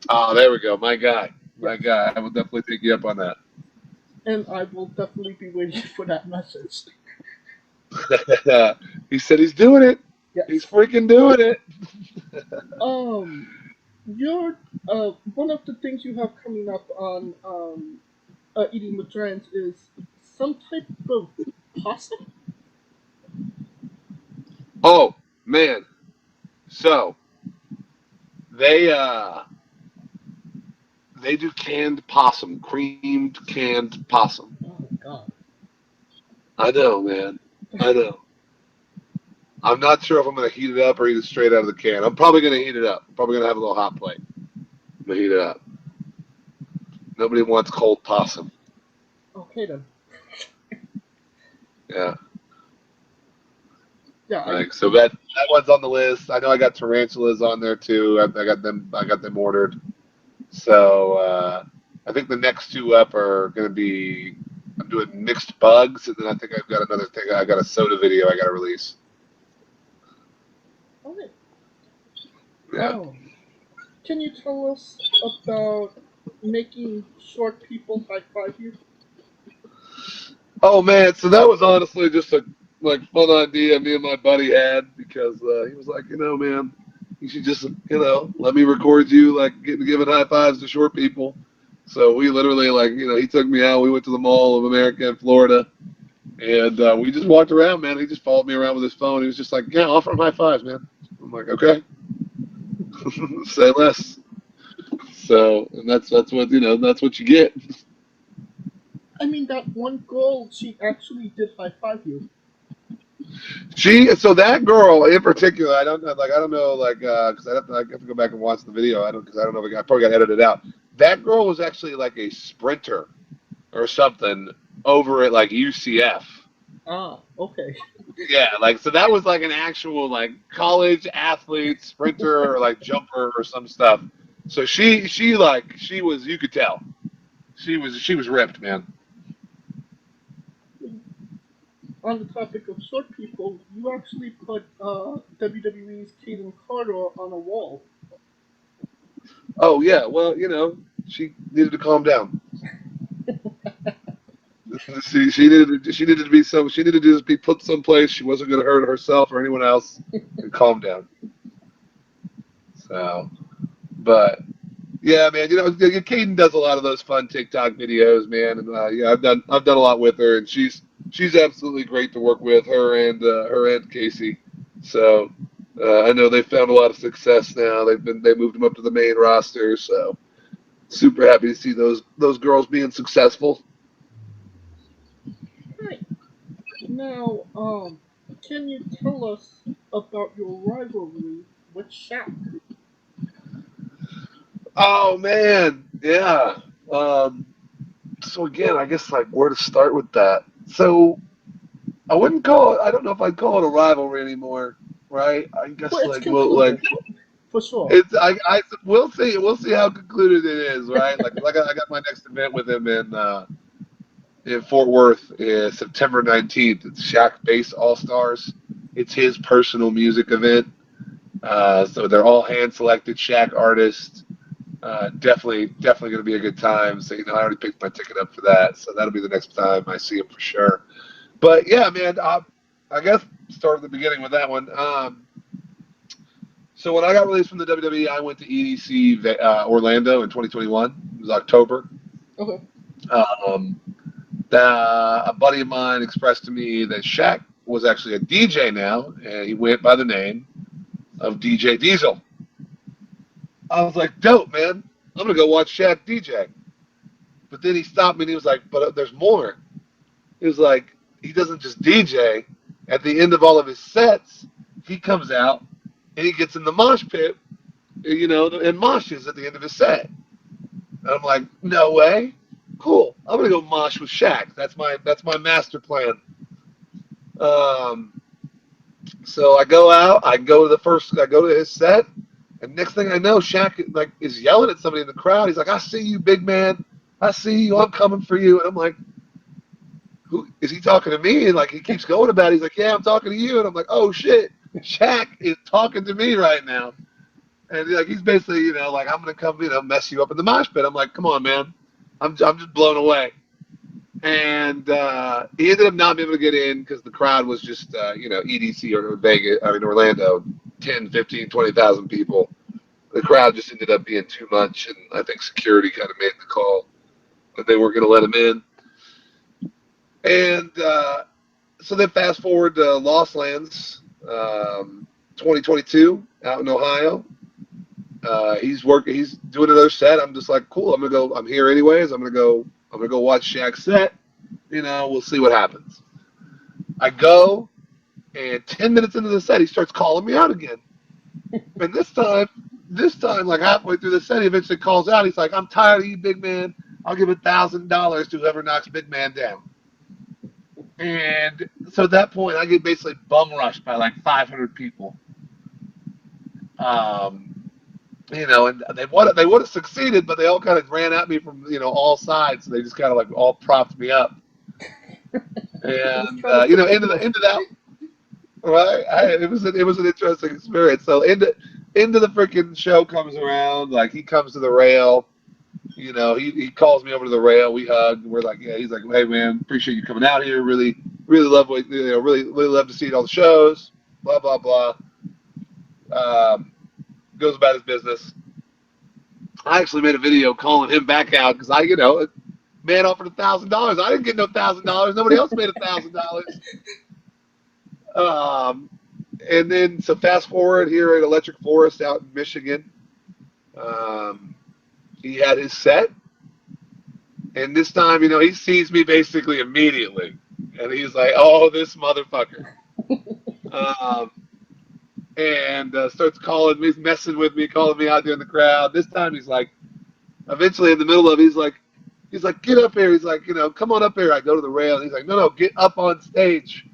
Oh, there we go. My guy. I will definitely take you up on that. And I will definitely be waiting for that message. He said he's doing it. Yes. He's freaking doing it. You're one of the things you have coming up on Eating with Giants is some type of possum. Oh man, so they do canned possum, creamed canned possum. Oh my god. I know, man. I know. I'm not sure if I'm going to heat it up or eat it straight out of the can. I'm probably going to heat it up. I'm probably going to have a little hot plate. I'm going to heat it up. Nobody wants cold possum. Okay then. Yeah. Yeah. Like, so that one's on the list. I know I got tarantulas on there too. I got them ordered. So I think the next two up are going to be. I'm doing mixed bugs, and then I think I've got another thing. I got a soda video I got to release. Okay. Yeah. Can you tell us about making short people high five you? Oh man, so that was honestly just a fun idea me and my buddy had because he was like, man, you should just let me record you giving high fives to short people. So we literally he took me out. We went to the Mall of America in Florida, and we just walked around, man. He just followed me around with his phone. He was just like, yeah, offer him high fives, man. I'm like, okay, say less. So and that's what that's what you get. I mean, that one girl, she actually did high five you. So that girl in particular, I don't know, because I have to go back and watch the video. Because I don't know if I probably got edited out. That girl was actually like a sprinter or something over at UCF. Ah, okay. Yeah, so that was like an actual college athlete, sprinter or jumper or some stuff. So she was, you could tell, she was ripped, man. On the topic of short people, you actually put WWE's Kaden Carter on a wall. Oh yeah, well she needed to calm down. she needed to just be put someplace she wasn't going to hurt herself or anyone else and calm down. So, but yeah, man, Kaden does a lot of those fun TikTok videos, man, and yeah, I've done a lot with her, and she's absolutely great to work with, her and Casey. So I know they've found a lot of success now. They moved them up to the main roster, so super happy to see those girls being successful. Right. Now, can you tell us about your rivalry with Shaq? Oh man, yeah. So again, I guess where to start with that. So I wouldn't call it. I don't know if I'd call it a rivalry anymore, right? I guess Well, it's concluded, for sure. It's we'll see. We'll see how concluded it is, right? I got my next event with him in Fort Worth, September 19th. It's Shaq Bass All Stars. It's his personal music event. So they're all hand selected Shaq artists. Definitely going to be a good time. So I already picked my ticket up for that. So that'll be the next time I see him for sure. But yeah, man, I guess start at the beginning with that one. So when I got released from the WWE, I went to EDC Orlando in 2021. It was October. Okay. A buddy of mine expressed to me that Shaq was actually a DJ now, and he went by the name of DJ Diesel. I was like, dope, man. I'm going to go watch Shaq DJ. But then he stopped me and he was like, but there's more. He was like, he doesn't just DJ. At the end of all of his sets, he comes out and he gets in the mosh pit, and moshes at the end of his set. And I'm like, no way. Cool. I'm going to go mosh with Shaq. That's my master plan. So I go out, I go to his set, and next thing I know, Shaq is yelling at somebody in the crowd. He's like, I see you, big man. I see you. I'm coming for you. And I'm like, who is he talking to me? And he keeps going about it. He's like, yeah, I'm talking to you. And I'm like, oh shit, Shaq is talking to me right now. And he's basically, I'm gonna come, mess you up in the mosh pit. I'm like, come on, man. I'm just blown away. And he ended up not being able to get in because the crowd was just, EDC or Orlando, 10, 15, 20,000 people. The crowd just ended up being too much, and I think security kind of made the call that they weren't going to let him in. And so then fast forward to Lost Lands, 2022, out in Ohio. He's doing another set. I'm just like, cool. I'm here anyways. I'm gonna go watch Shaq's set. We'll see what happens. I go, And 10 minutes into the set, he starts calling me out again. And this time, like halfway through the set, he eventually calls out. He's like, "I'm tired of you, big man. I'll give $1,000 to whoever knocks big man down." And so at that point, I get basically bum rushed by like 500 people. And they would have succeeded, but they all kind of ran at me from all sides. So they just kind of like all propped me up. And into that. Right, it was an interesting experience. So into the freaking show comes around, like he comes to the rail, he calls me over to the rail. We hug. We're like, yeah. He's like, "Hey man, appreciate you coming out here. Really, really love really love to see you at all the shows." Blah blah blah. Goes about his business. I actually made a video calling him back out because man offered $1,000. I didn't get no $1,000. Nobody else made $1,000. And then, so fast forward here at Electric Forest out in Michigan, he had his set, and this time, he sees me basically immediately, and he's like, "Oh, this motherfucker," and starts calling me, messing with me, calling me out there in the crowd. This time, he's like, eventually in the middle of it, he's like, "Get up here." He's like, "Come on up here." I go to the rail, and he's like, "No, get up on stage."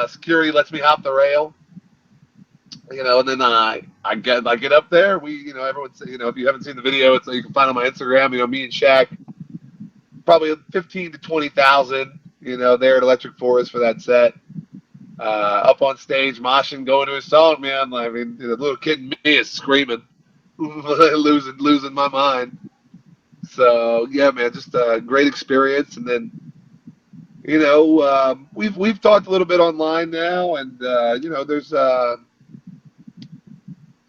Security lets me hop the rail, and then I get up there. We, everyone, if you haven't seen the video, it's you can find it on my Instagram. Me and Shaq, probably 15 to 20,000, there at Electric Forest for that set. Up on stage, moshing, going to his song, man. I mean, the little kid in me is screaming, losing my mind. So yeah, man, just a great experience. And then, we've talked a little bit online now, and there's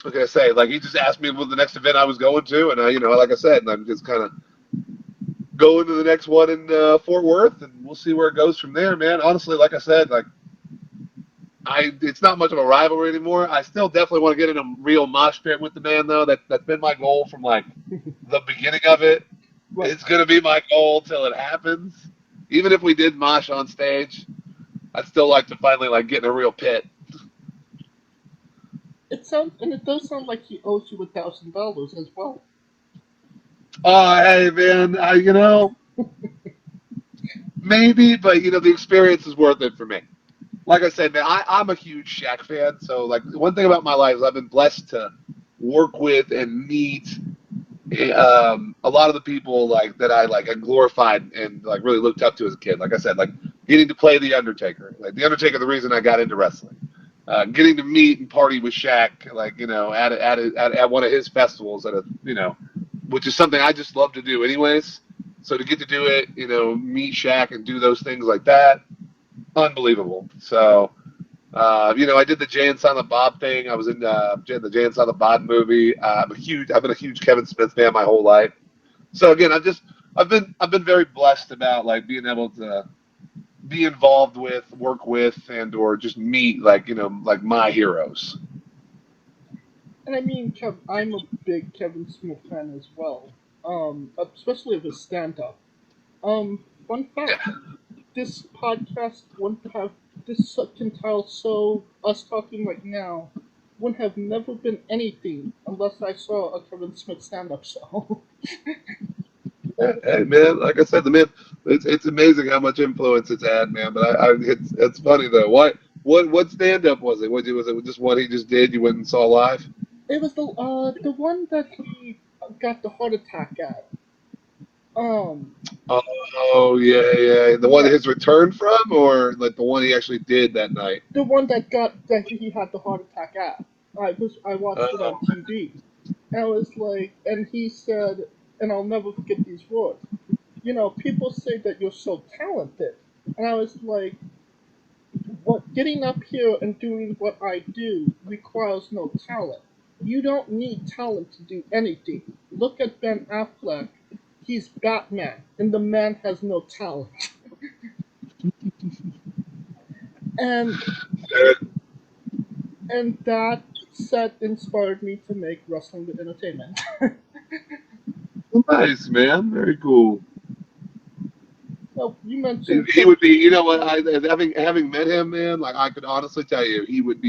what can I say? Like, he just asked me what the next event I was going to, and like I said, and I'm just kind of going to the next one in Fort Worth, and we'll see where it goes from there, man. Honestly, like I said, it's not much of a rivalry anymore. I still definitely want to get in a real mosh pit with the man, though. That's been my goal from like the beginning of it. Right. It's gonna be my goal till it happens. Even if we did mosh on stage, I'd still like to finally get in a real pit. It does sound like he owes you $1,000 as well. Oh, hey man, maybe, but the experience is worth it for me. Like I said, man, I'm a huge Shaq fan. So one thing about my life is I've been blessed to work with and meet a lot of the people that I glorified and really looked up to as a kid. Like I said, getting to play the Undertaker. The Undertaker, the reason I got into wrestling. Getting to meet and party with Shaq, at one of his festivals which is something I just love to do anyways. So to get to do it, meet Shaq and do those things like that, unbelievable. So, I did the Jay and Silent Bob thing. I was in the Jay and Silent Bob movie. I've been a huge Kevin Smith fan my whole life. So again, I've been very blessed about being able to be involved with, work with, and or just meet my heroes. And I mean, I'm a big Kevin Smith fan as well. Especially of his stand-up. Fun fact. This podcast wouldn't have this Talos, so us talking right now wouldn't have never been anything unless I saw a Kevin Smith stand-up show. Hey man, like I said, it's amazing how much influence it's had, man. But it's funny though. What stand-up was it? Was it just what he just did? You went and saw live? It was the one that he got the heart attack at. Oh yeah. The one his return from, or the one he actually did that night? The one that he had the heart attack at. I watched it on TV. And I was and he said, and I'll never forget these words. People say that you're so talented, and I was like, what? Getting up here and doing what I do requires no talent. You don't need talent to do anything. Look at Ben Affleck. He's Batman, and the man has no talent. and that set inspired me to make Wrestling with Entertainment. Nice, man. Very cool. Well, you mentioned He would be, you know what? Having met him, man, like I could honestly tell you, he would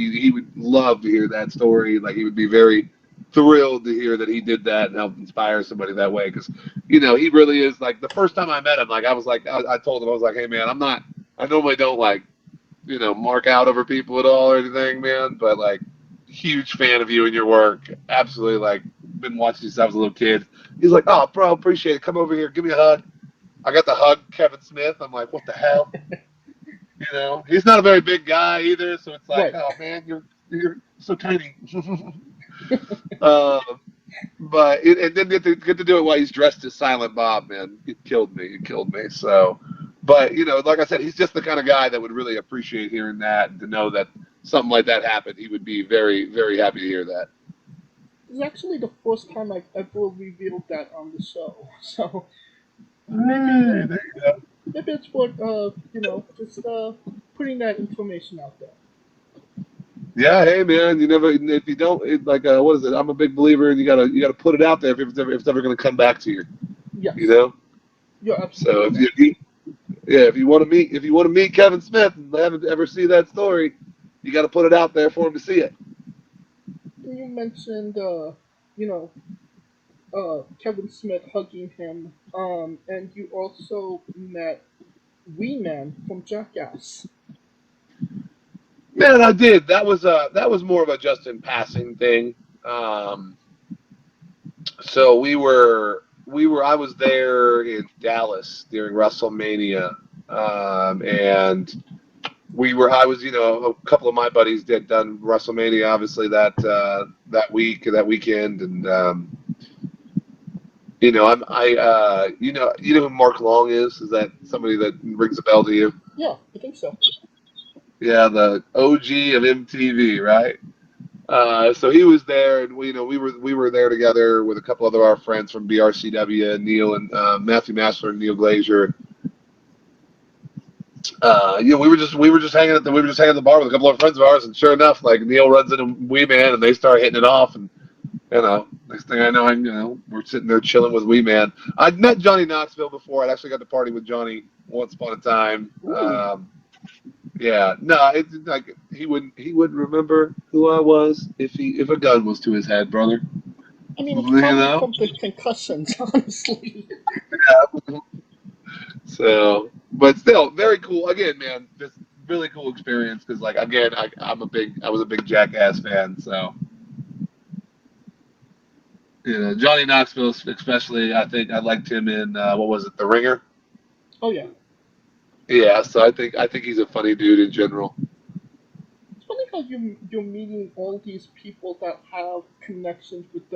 love to hear that story. Like he would be very thrilled to hear that he did that and helped inspire somebody that way. Because, he really is like the first time I met him. Like I was like, I told him I was like, hey man, I normally don't like, mark out over people at all or anything, man. But like, huge fan of you and your work. Absolutely, like, been watching you since I was a little kid. He's like, oh, bro, appreciate it. Come over here, give me a hug. I got to hug Kevin Smith. I'm like, what the hell? He's not a very big guy either, so it's like, Right. oh man, you're so tiny. uh, and then get to do it while he's dressed as Silent Bob, man. It killed me. So, but like I said, he's just the kind of guy that would really appreciate hearing that, and to know that something like that happened, he would be very, very happy to hear that. It's actually the first time I've ever revealed that on the show. So Hey, there you go. maybe it's worth just putting that information out there. Yeah, hey man, you never if you don't what is it? I'm a big believer in you gotta put it out there if it's ever gonna come back to you. Yes. So You're absolutely if you want to meet Kevin Smith and haven't ever see that story, you got to put it out there for him to see it. You mentioned Kevin Smith hugging him, and you also met Wee Man from Jackass. Man, I did. That was more of a just in passing thing. So I was there in Dallas during WrestleMania, and I was, a couple of my buddies done WrestleMania, obviously that weekend, and you know who Mark Long is? Is that somebody that rings a bell to you? Yeah, I think so. Yeah, the OG of MTV, right? So he was there, and we were there together with a couple other our friends from BRCW, Neil and Matthew Massler and Neil Glazier. We were just hanging at the bar with a couple of friends of ours, and sure enough, like Neil runs into Wee Man, and they start hitting it off, and next thing I know, we're sitting there chilling with Wee Man. I'd met Johnny Knoxville before. I'd actually got to party with Johnny once upon a time. Yeah, no, it's like he wouldn't remember who I was if a gun was to his head, brother. I mean, it's probably from the concussions, honestly. Yeah. So, but still, very cool. Again, man, just really cool experience because, like, again, I was a big Jackass fan, so. Johnny Knoxville, especially, I think I liked him in what was it, The Ringer? Oh yeah. Yeah, so I think he's a funny dude in general. It's funny how you're meeting all these people that have connections with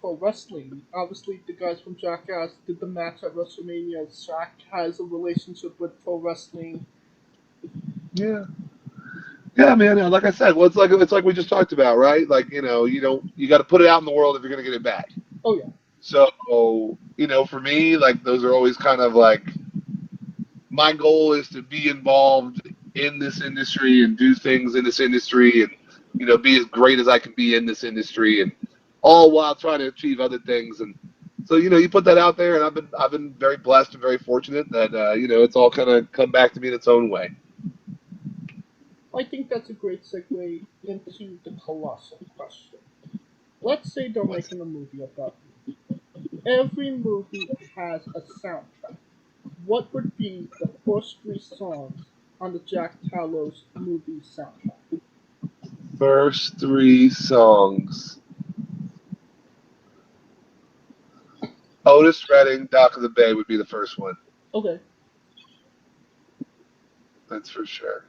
pro wrestling. Obviously, the guys from Jackass did the match at WrestleMania. Shaq has a relationship with pro wrestling. Yeah. Yeah, man. Like I said, well, it's like we just talked about, right? Like, you got to put it out in the world if you're gonna get it back. Oh yeah. So, for me, like those are always kind of like my goal is to be involved in this industry and do things in this industry and be as great as I can be in this industry, and all while trying to achieve other things. And so you put that out there, and I've been very blessed and very fortunate that it's all kind of come back to me in its own way. I think that's a great segue into the colossal question. Let's say they're making a movie about you. Every movie has a soundtrack. What would be the first 3 songs on the Jack Talos movie soundtrack? First 3 songs. Otis Redding, Dock of the Bay would be the first one. Okay. That's for sure.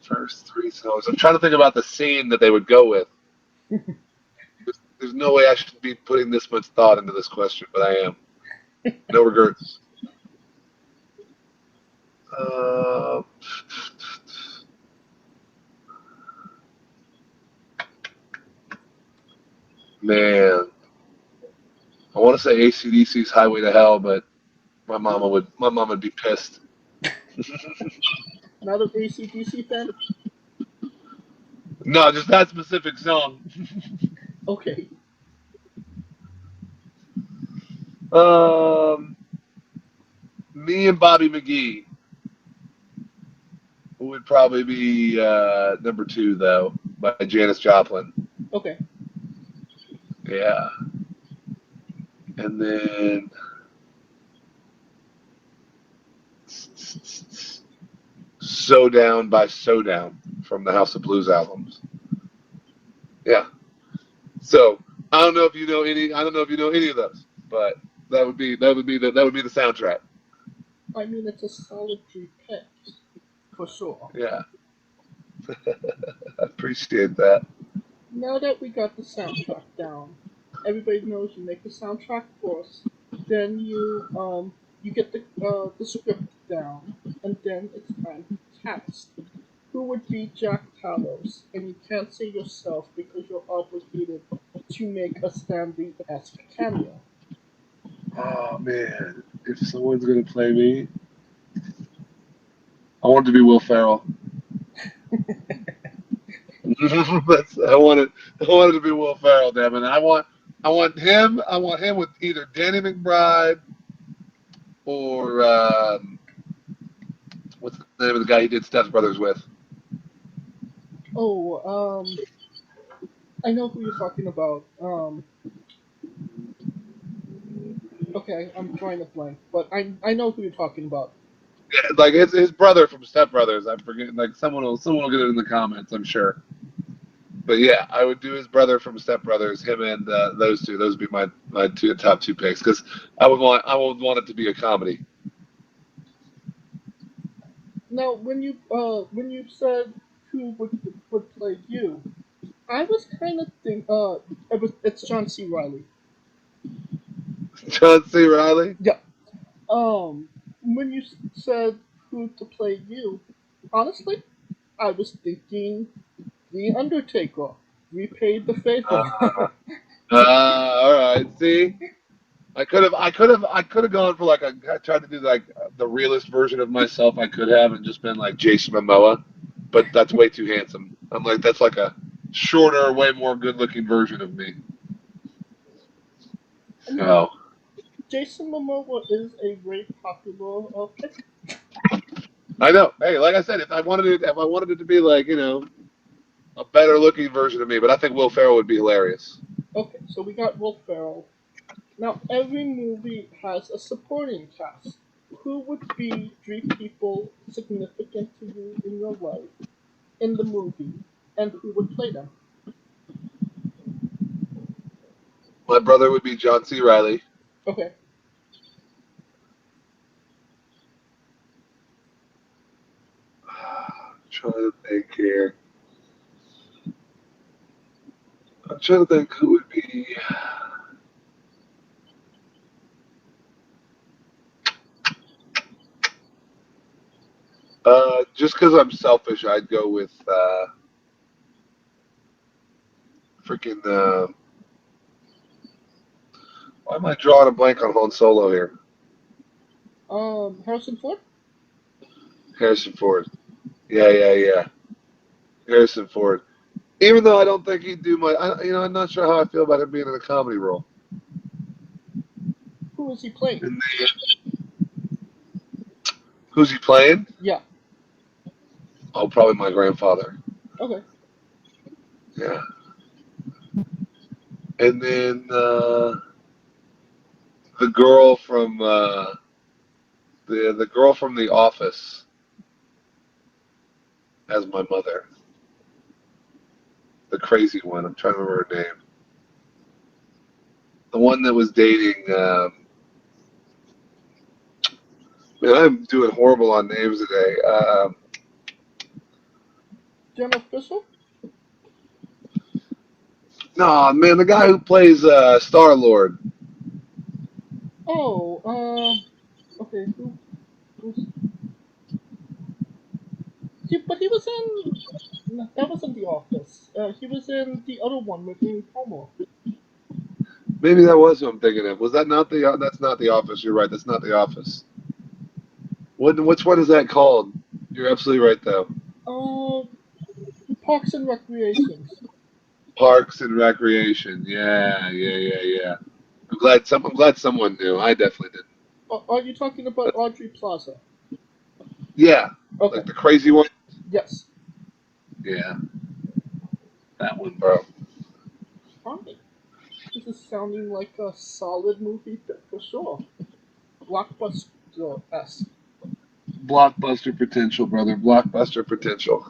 First 3 songs. I'm trying to think about the scene that they would go with. There's no way I should be putting this much thought into this question, but I am. No regrets. Man, I want to say AC/DC's Highway to Hell, but my mama would be pissed. Not an AC/DC fan? No, just that specific song. Okay. Me and Bobby McGee would probably be number 2, though, by Janis Joplin. Okay. Yeah. And then So Down by So Down from the House of Blues albums. Yeah. So I don't know if you know any of those, but that would be the soundtrack. I mean, it's a solid 3 picks, for sure. Yeah. I appreciate that. Now that we got the soundtrack down, everybody knows you make the soundtrack first, then you get the script down, and then it's time to cast. Who would be Jack Talos? And you can't say yourself because you're obligated to make a Stanley-esque cameo. Oh man, if someone's gonna play me, I want it to be Will Ferrell. I want it to be Will Ferrell, damn it. I want him with either Danny McBride or what's the name of the guy he did Step Brothers with? Oh, I know who you're talking about. Okay, I'm drawing a blank, but I know who you're talking about. Yeah, like his brother from Step Brothers. I forget. Like someone will get it in the comments, I'm sure. But yeah, I would do his brother from Step Brothers. Him and those two. Those would be my top 2 picks because I would want it to be a comedy. Now, when you said who would play you, I was kind of it's John C. Reilly. John C. Reilly. Yeah. When you said who to play you, honestly, I was thinking The Undertaker. Repaid the favor. All right. See, I could have gone for like I tried to do like the realest version of myself I could have and just been like Jason Momoa, but that's way too handsome. I'm like that's like a shorter, way more good-looking version of me. So. Jason Momoa is a very popular pick. I know. Hey, like I said, if I wanted it to be like a better-looking version of me, but I think Will Ferrell would be hilarious. Okay, so we got Will Ferrell. Now, every movie has a supporting cast. Who would be 3 people significant to you in your life in the movie, and who would play them? My brother would be John C. Reilly. Okay. I'm trying to think here. I'm trying to think who would be. Just because I'm selfish, I'd go with freaking. Why am I drawing a blank on Han Solo here? Harrison Ford? Harrison Ford. Yeah. Harrison Ford. Even though I don't think he'd do much, I'm not sure how I feel about him being in a comedy role. Who is he playing? Who's he playing? Yeah. Oh, probably my grandfather. Okay. Yeah. And then the girl from the girl from The Office as my mother. The crazy one. I'm trying to remember her name. The one that was dating. Man, I'm doing horrible on names today. Jenna Fisher? No, man, the guy who plays Star-Lord. Oh, okay. Who's... But he was in... No, that wasn't The Office. He was in the other one with Amy Poehler. Maybe that was who I'm thinking of. Was that not the? That's not The Office. You're right. That's not The Office. Which one is that called? You're absolutely right, though. Parks and Recreations. Parks and Recreation. Yeah. I'm glad someone knew. I definitely didn't. Are you talking about Audrey Plaza? Yeah, Okay. like the crazy one. Yes. Yeah, that one, bro. Alright. This is sounding like a solid movie for sure. Blockbuster-esque. Blockbuster potential, brother. Blockbuster potential.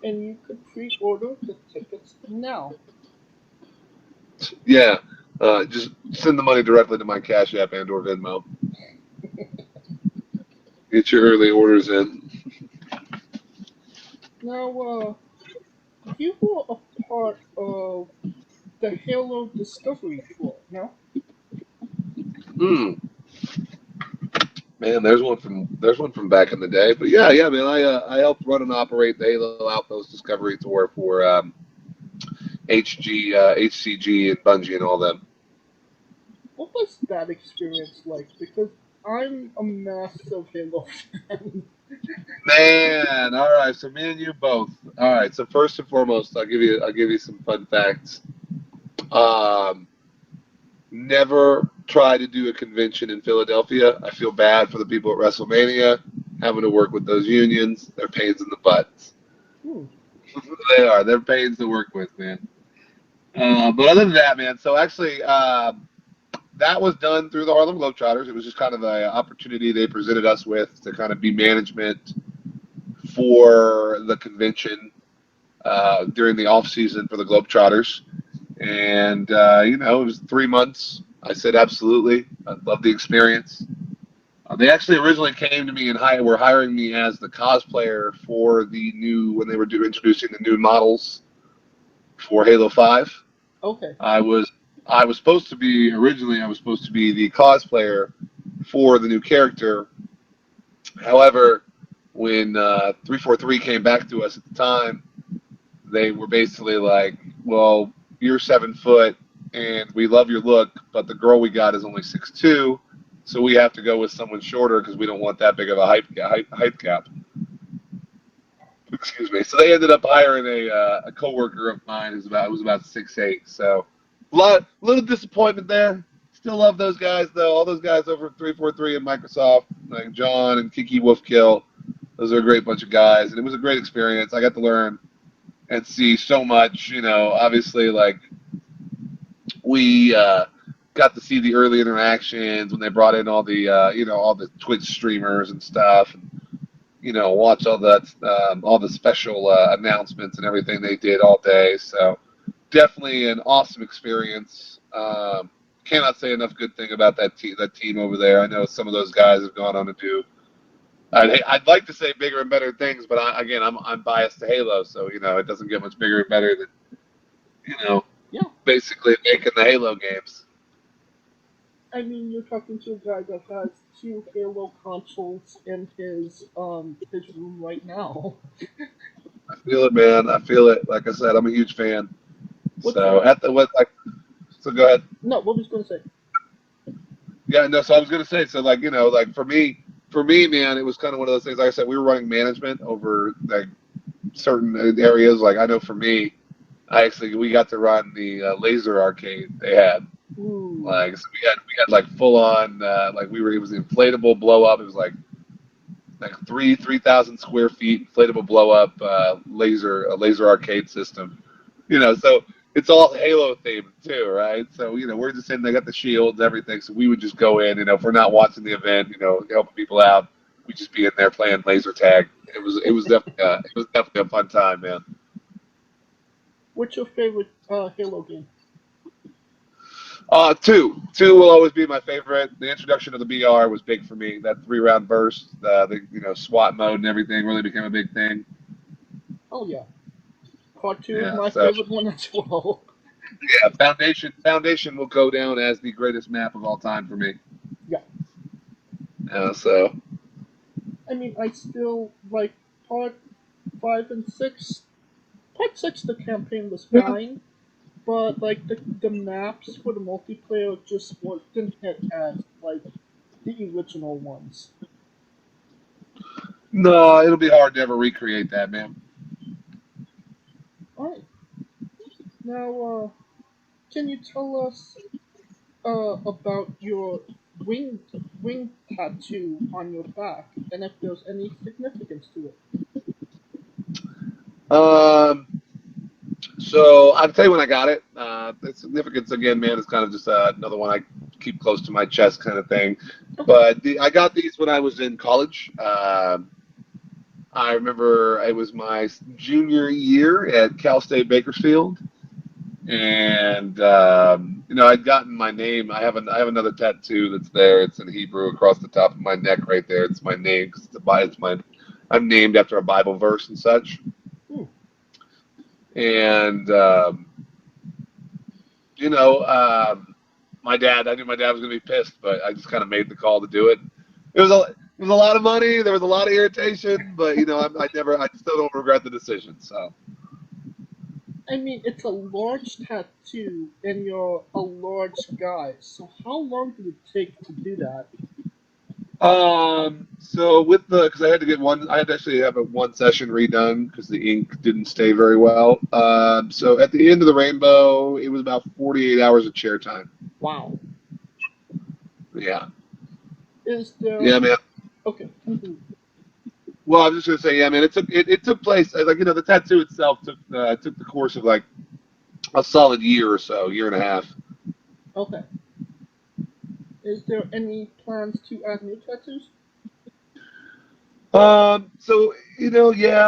And you could pre-order the tickets now. Yeah, just send the money directly to my Cash App and/or Venmo. Get your early orders in. Now, you were a part of the Halo Discovery floor, no? Hmm. Man, there's one from back in the day. But yeah, man. I helped run and operate the Halo Outpost Discovery Tour for HCG, and Bungie and all them. What was that experience like? Because I'm a massive Halo fan. Man, all right. So me and you both. All right. So first and foremost, I'll give you some fun facts. Um, Never try to do a convention in Philadelphia. I feel bad for the people at WrestleMania having to work with those unions. They're pains in the butts. Hmm. They are. They're pains to work with, man. But other than that, man. So actually, that was done through the Harlem Globetrotters. It was just kind of an opportunity they presented us with to kind of be management for the convention during the off season for the Globetrotters. And it was 3 months. I said absolutely. I love the experience. They actually originally came to me and were hiring me as the cosplayer for the new when they were introducing the new models for Halo 5. Okay. I was supposed to be the cosplayer for the new character. However, when 343 came back to us at the time, they were basically like, "Well, you're 7 foot, and we love your look, but the girl we got is only 6'2", so we have to go with someone shorter because we don't want that big of a height gap." Excuse me. So they ended up hiring a coworker of mine who was about 6'8". So little disappointment there. Still love those guys though. All those guys over at 343 and Microsoft, like John and Kiki Wolfkill. Those are a great bunch of guys, and it was a great experience. I got to learn and see so much. Obviously, like we got to see the early interactions when they brought in all the all the Twitch streamers and stuff. And, watch all the special announcements and everything they did all day. So definitely an awesome experience. Cannot say enough good thing about that team over there. I know some of those guys have gone on to do. I'd like to say bigger and better things, but I'm biased to Halo, so it doesn't get much bigger and better than Yeah. basically making the Halo games. I mean, you're talking to a guy that has 2 Halo consoles in his room right now. I feel it, man. I feel it. Like I said, I'm a huge fan. What's So so go ahead. No, what was going to say? Yeah, no. So I was gonna say, so like for me, man, it was kind of one of those things. Like I said, we were running management over like certain areas. Like I know for me, we got to run the laser arcade they had. Ooh. Like so we had like full on it was an inflatable blow up. It was like 3,000 square feet inflatable blow up laser arcade system. So it's all Halo themed too, right? So we're just in. They got the shields, everything. So we would just go in. If we're not watching the event, helping people out, we'd just be in there playing laser tag. It was definitely a fun time, man. What's your favorite Halo game? Two will always be my favorite. The introduction of the BR was big for me. That 3-round burst, the SWAT mode and everything really became a big thing. Oh yeah. Part 2 is Yeah, my favorite one as well. Yeah, Foundation will go down as the greatest map of all time for me. Yeah. So. I mean, I still like Part 5 and 6. Part 6, the campaign was fine, but like the maps for the multiplayer just didn't hit as like the original ones. No, it'll be hard to ever recreate that, man. Alright. Now, can you tell us about your wing tattoo on your back, and if there's any significance to it. So I'll tell you when I got it. The significance again, man, is kind of just another one I keep close to my chest kind of thing. But I got these when I was in college. I remember it was my junior year at Cal State Bakersfield, and I'd gotten my name. I have another tattoo that's there. It's in Hebrew across the top of my neck right there. It's my name because I'm named after a Bible verse and such. And I knew my dad was gonna be pissed, but I just kind of made the call to do it. It was a lot of money. There was a lot of irritation, but I still don't regret the decision. So. I mean, it's a large tattoo, and you're a large guy. So how long did it take to do that? So because I had to actually have one session redone because the ink didn't stay very well. So at the end of the rainbow, it was about 48 hours of chair time. Wow. Yeah. Is there? Yeah, man. Okay. Well, I'm just gonna say, yeah, man. It took place the tattoo itself took the course of like a solid year or so, year and a half. Okay. Is there any plans to add new tattoos? So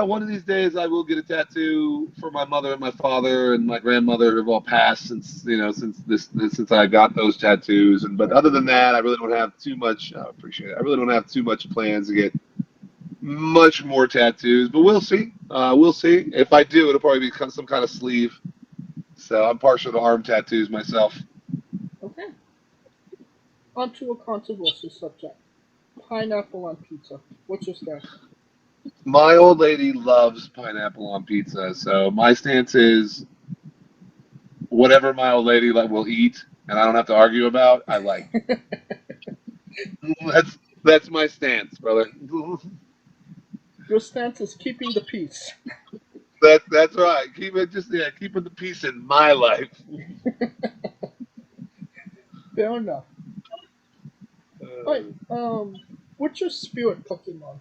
one of these days I will get a tattoo for my mother and my father and my grandmother who have all passed since I got those tattoos. But other than that, I really don't have too much. I appreciate it. I really don't have too much plans to get much more tattoos, but we'll see. We'll see. If I do, it'll probably be some kind of sleeve. So I'm partial to arm tattoos myself. Okay. On to a controversial subject. Pineapple on pizza. What's your stance? My old lady loves pineapple on pizza, so my stance is whatever my old lady will eat, and I don't have to argue about. I like. That's my stance, brother. Your stance is keeping the peace. That's right. Keeping the peace in my life. Fair enough. Alright, what's your spirit Pokemon?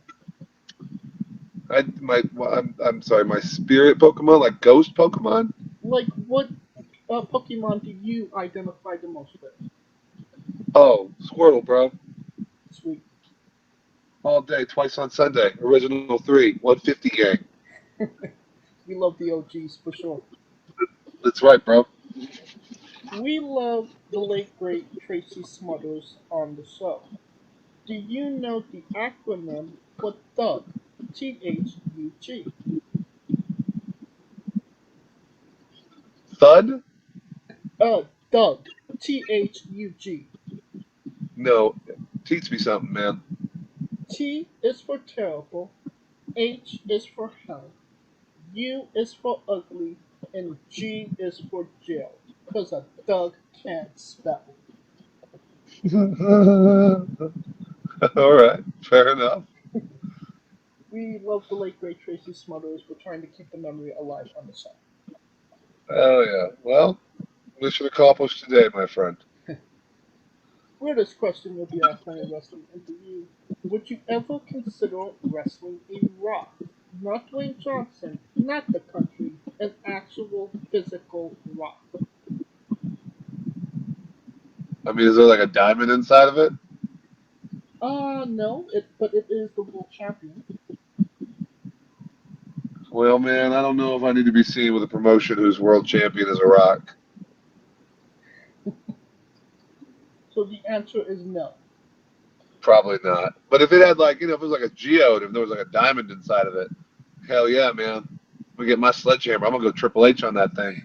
I'm sorry, my spirit Pokemon, like ghost Pokemon? Like, what Pokemon do you identify the most with? Oh, Squirtle, bro. Sweet. All day, twice on Sunday. Original 3, 150 gang. We love the OGs for sure. That's right, bro. We love the late great Tracy Smothers on the show. Do you know the acronym for Thug? THUG. Thud? Thug. THUG. No. Teach me something, man. T is for terrible. H is for hell. U is for ugly. And G is for jail. Because a thug can't spell. All right. Fair enough. We love the late great Tracy Smothers. We're trying to keep the memory alive on the show. Oh, yeah. Well, mission accomplished today, my friend. Weirdest question you'll be asked in a wrestling interview. Would you ever consider wrestling a rock? Not Dwayne Johnson, not the country, an actual physical rock. I mean, is there like a diamond inside of it? No, but it is the world champion. Well, man, I don't know if I need to be seen with a promotion whose world champion is a rock. So the answer is no. Probably not. But if it had if it was like a geode, if there was like a diamond inside of it, hell yeah, man. I'm gonna get my sledgehammer. I'm gonna go Triple H on that thing.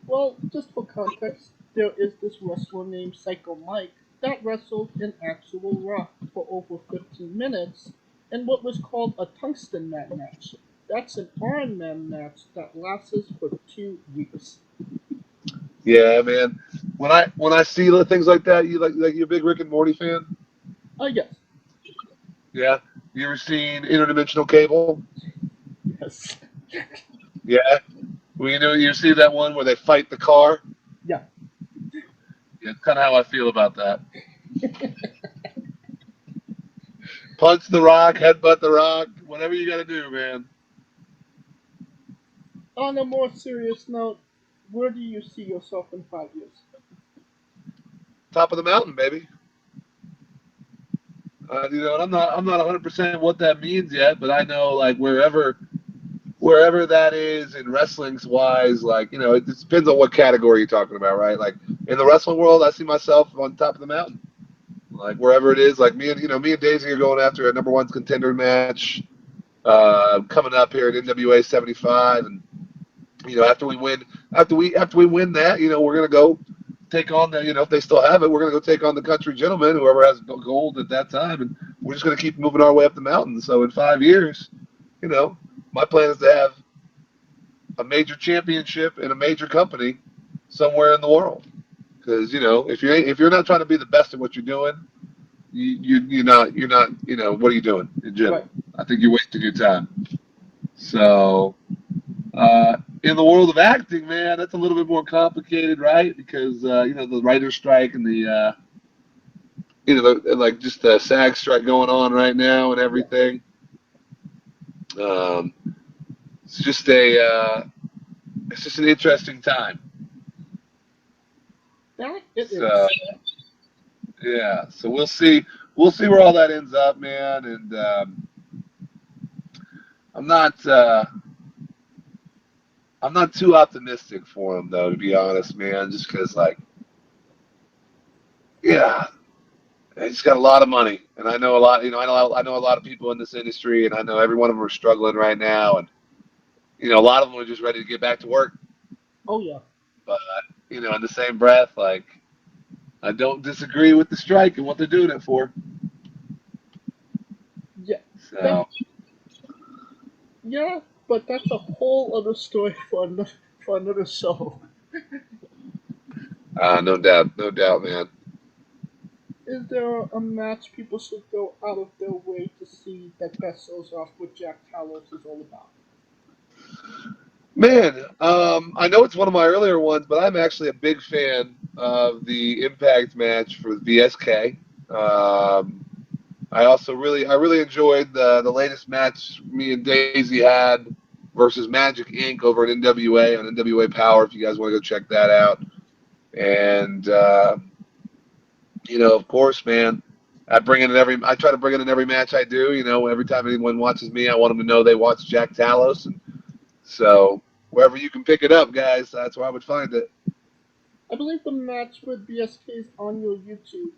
Well, just for context, there is this wrestler named Psycho Mike that wrestled an actual rock for over 15 minutes in what was called a tungsten mat match. That's an Iron Man match that lasts for 2 weeks. Yeah, man. When I see things like that, you you a big Rick and Morty fan? Yes. Yeah. You ever seen Interdimensional Cable? Yes. Yeah. Well, you see that one where they fight the car? Yeah. That's kind of how I feel about that. Punch the Rock, headbutt the Rock, whatever you got to do, man. On a more serious note, where do you see yourself in 5 years? Top of the mountain, baby. And I'm not 100% what that means yet, but I know like wherever that is in wrestling's wise, like it just depends on what category you're talking about, right? Like in the wrestling world, I see myself on top of the mountain, like wherever it is. Like me and Daisy are going after a number one contender match coming up here at NWA 75, and after we win that, we're gonna go take on the, if they still have it, we're gonna go take on the Country Gentlemen, whoever has gold at that time, and we're just gonna keep moving our way up the mountain. So in 5 years, my plan is to have a major championship in a major company somewhere in the world. Because if you're not trying to be the best at what you're doing, you're not. What are you doing in general? Right. I think you're wasting your time. So. In the world of acting, man, that's a little bit more complicated, right? Because the writer's strike and the just the SAG strike going on right now and everything. It's just an interesting time. That it is. So yeah, so we'll see where all that ends up, man. And I'm not too optimistic for him, though, to be honest, man. Just because, he's got a lot of money, and I know a lot. I know a lot of people in this industry, and I know every one of them are struggling right now, and a lot of them are just ready to get back to work. Oh yeah. But in the same breath, I don't disagree with the strike and what they're doing it for. Yeah. So. Yeah, but that's a whole other story for another show. No doubt, man. Is there a match people should go out of their way to see that best shows off what Jack Talos is all about? Man, I know it's one of my earlier ones, but I'm actually a big fan of the Impact match for VSK. I really enjoyed the latest match me and Daisy had versus Magic Inc. over at NWA on NWA Power. If you guys want to go check that out, and of course, man, I try to bring it in every match I do. Every time anyone watches me, I want them to know they watch Jack Talos, and so wherever you can pick it up, guys, that's where I would find it. I believe the match with BSK is on your YouTube.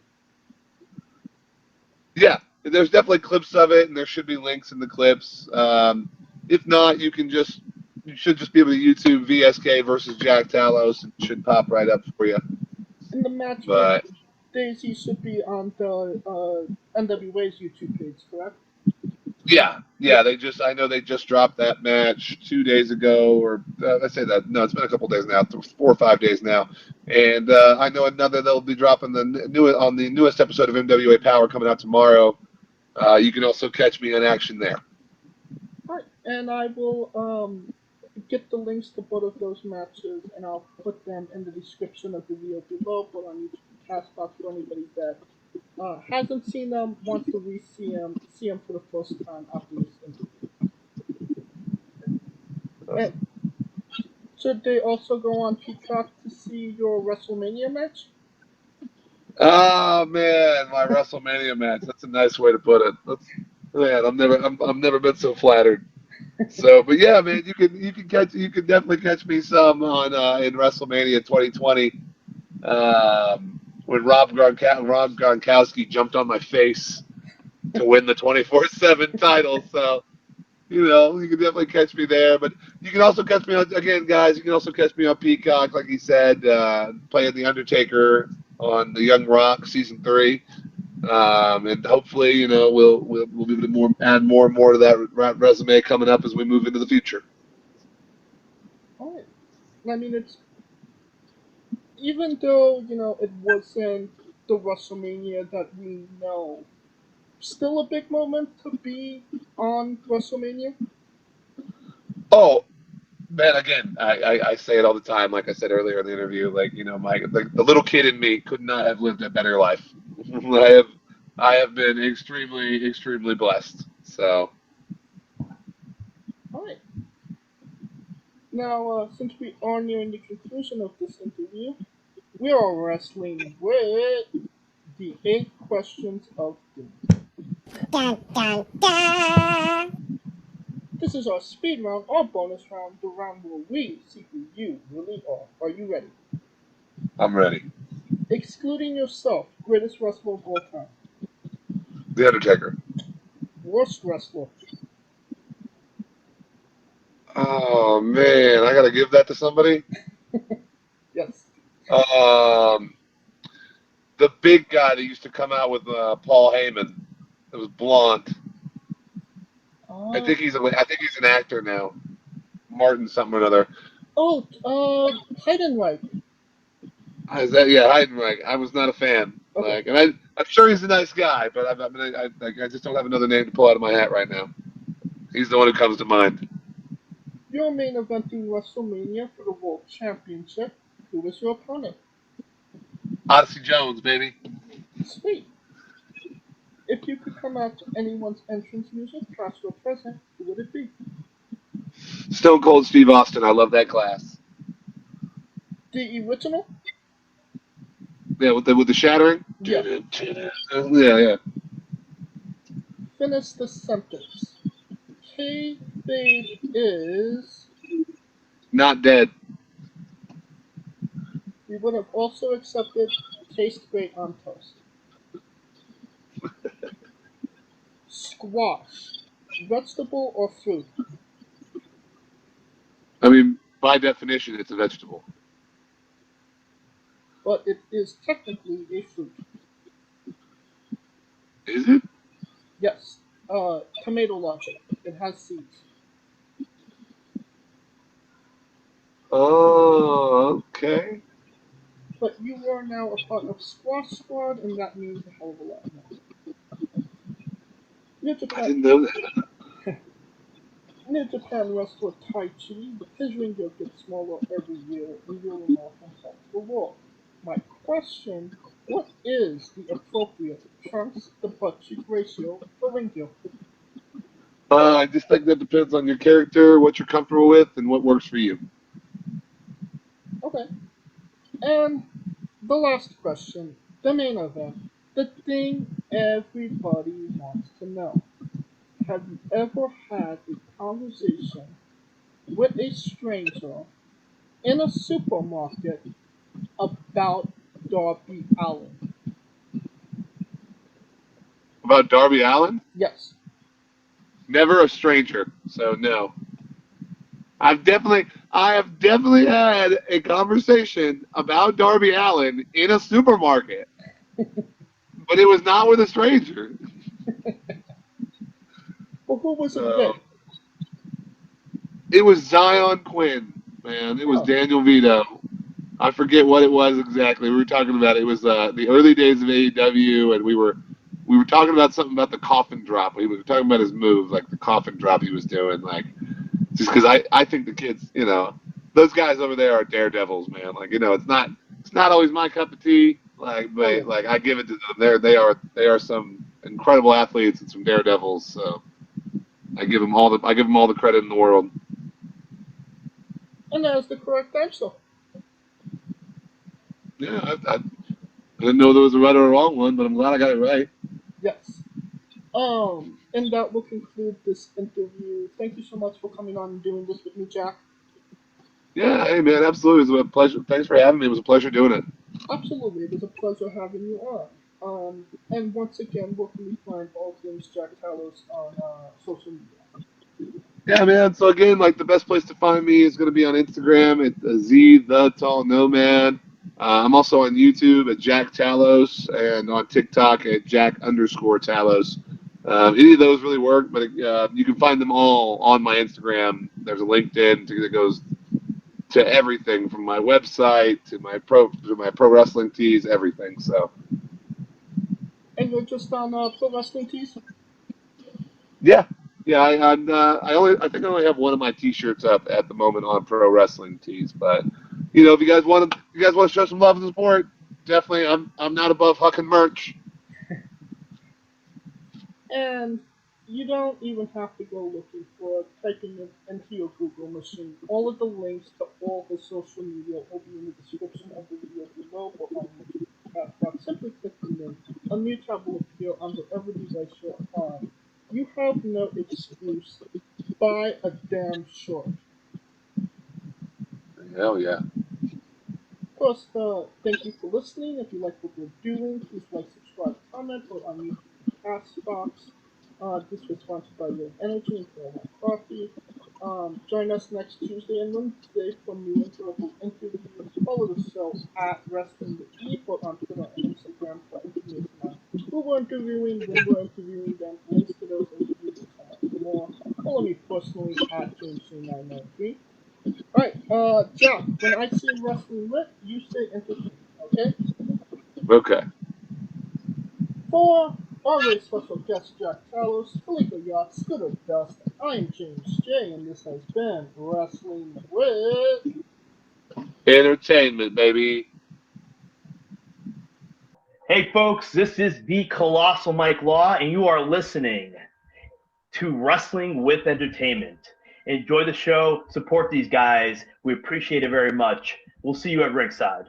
Yeah, there's definitely clips of it, and there should be links in the clips. If not, you should just be able to YouTube VSK versus Jack Talos. It should pop right up for you. And the match with Daisy should be on the NWA's YouTube page, correct? Yeah. I know they just dropped that match 2 days ago, or I say that. No, it's been a couple days now, 4 or 5 days now. And I know they'll be dropping the newest episode of NWA Power coming out tomorrow. You can also catch me in action there. All right, and I will get the links to both of those matches, and I'll put them in the description of the video below, but on YouTube Castbox for anybody that hasn't seen them, wants to see them for the first time after this interview. And should they also go on Peacock to see your WrestleMania match? Oh man, my WrestleMania match. That's a nice way to put it. Man, I've never been so flattered. So, but yeah, man, you can definitely catch me some on in WrestleMania 2020 when Rob Gronkowski jumped on my face to win the 24/7 title. So, you can definitely catch me there. But you can also catch me again, guys. You can also catch me on Peacock, like he said, playing the Undertaker on the Young Rock season 3. And hopefully, we'll be able to add more and more to that resume coming up as we move into the future. All right. I mean, it's even though it wasn't the WrestleMania that we know, still a big moment to be on WrestleMania. Oh, man, again, I say it all the time. Like I said earlier in the interview, like the little kid in me could not have lived a better life. I have been extremely blessed. So All right. Now, since we are nearing the conclusion of this interview, we are wrestling with the 8 questions of doom. This is our speed round or bonus round, the round where we see who you really are. Are you ready? I'm ready. Excluding yourself, greatest wrestler of all time. The Undertaker. Worst wrestler. Oh man, I gotta give that to somebody. Yes. The big guy that used to come out with Paul Heyman. It was blonde. I think he's an actor now. Martin something or another. Heidenreich. Is that Heidenreich? I was not a fan. Okay. Like, and I'm sure he's a nice guy, but I just don't have another name to pull out of my hat right now. He's the one who comes to mind. Your main eventing WrestleMania for the World Championship. Who was your opponent? Odyssey Jones, baby. Sweet. If you could come out to anyone's entrance music, past or present, who would it be? Stone Cold Steve Austin. I love that class. The original? Yeah, with the shattering. Yeah. Yeah. Finish the sentence. Kayfabe is... Not dead. We would have also accepted taste great on toast. Squash. Vegetable or fruit? I mean, by definition, it's a vegetable. But it is technically a fruit. Is it? Yes. Tomato logic. It has seeds. Oh, okay. But you are now a part of Squash Squad, and that means a hell of a lot more. I didn't know that. New Japan wrestler Tai Chi, his ring gear gets smaller every year, revealing more himself to the world. My question, what is the appropriate trunks to butt cheek ratio for ring gear? I just think that depends on your character, what you're comfortable with, and what works for you. Okay. And the last question, the main event, the thing everybody wants to know. Have you ever had a conversation with a stranger in a supermarket about Darby Allin? About Darby Allin? Yes. Never a stranger, so no. I have definitely had a conversation about Darby Allin in a supermarket, but it was not with a stranger. Well, who was it with? It was Zion Quinn, man. It was Daniel Vito. I forget what it was exactly. We were talking about it was the early days of AEW, and we were talking about something about the coffin drop. We were talking about his move, like the coffin drop he was doing, like just because I think the kids, those guys over there are daredevils, man. Like it's not always my cup of tea, but I give it to them. They are some incredible athletes and some daredevils. So I give them all the credit in the world. And that is the correct answer. Yeah, I didn't know there was a right or a wrong one, but I'm glad I got it right. Yes. And that will conclude this interview. Thank you so much for coming on and doing this with me, Jack. Yeah, hey man, absolutely. It was a pleasure. Thanks for having me. It was a pleasure doing it. Absolutely. It was a pleasure having you on. And once again, where can we find all things Jack Talos on social media? Yeah, man. So again, like the best place to find me is going to be on Instagram at Z the Tall Nomad. I'm also on YouTube at Jack Talos and on TikTok at Jack_Talos. Any of those really work, but you can find them all on my Instagram. There's a LinkedIn that goes to everything from my website to my pro wrestling tees, everything. So. And you're just on Pro Wrestling Tees? Yeah, Yeah, I think I only have one of my T-shirts up at the moment on pro wrestling tees. But if you guys want to show some love and support, definitely, I'm not above hucking merch. And you don't even have to go looking for it, typing it into your Google machine. All of the links to all his social media will be in the description of the video below or on YouTube. Simply click the link. A new tab will appear on whatever device you're on. You have no excuse. Buy a damn short. Hell yeah. Of course, thank you for listening. If you like what we're doing, please like, subscribe, comment, or on YouTube Castbox. This was sponsored by Young Energy and Fairmont Coffee. Join us next Tuesday and Wednesday for new enjoyable interviews. Follow the show at Wrestling with E or on Twitter and Instagram for information on who we're interviewing, when we're interviewing them, links to those interviews, and so much more. Follow me personally at James993. Alright, Jack, when I say wrestling lit, you say entertainment, okay? Okay. For our very special guest, Jack Talos, Felipe Yacht, Scooter Dust, I'm James J, and this has been Wrestling with... Entertainment, baby. Hey folks, this is the Colossal Mike Law, and you are listening to Wrestling with Entertainment. Enjoy the show, support these guys. We appreciate it very much. We'll see you at ringside.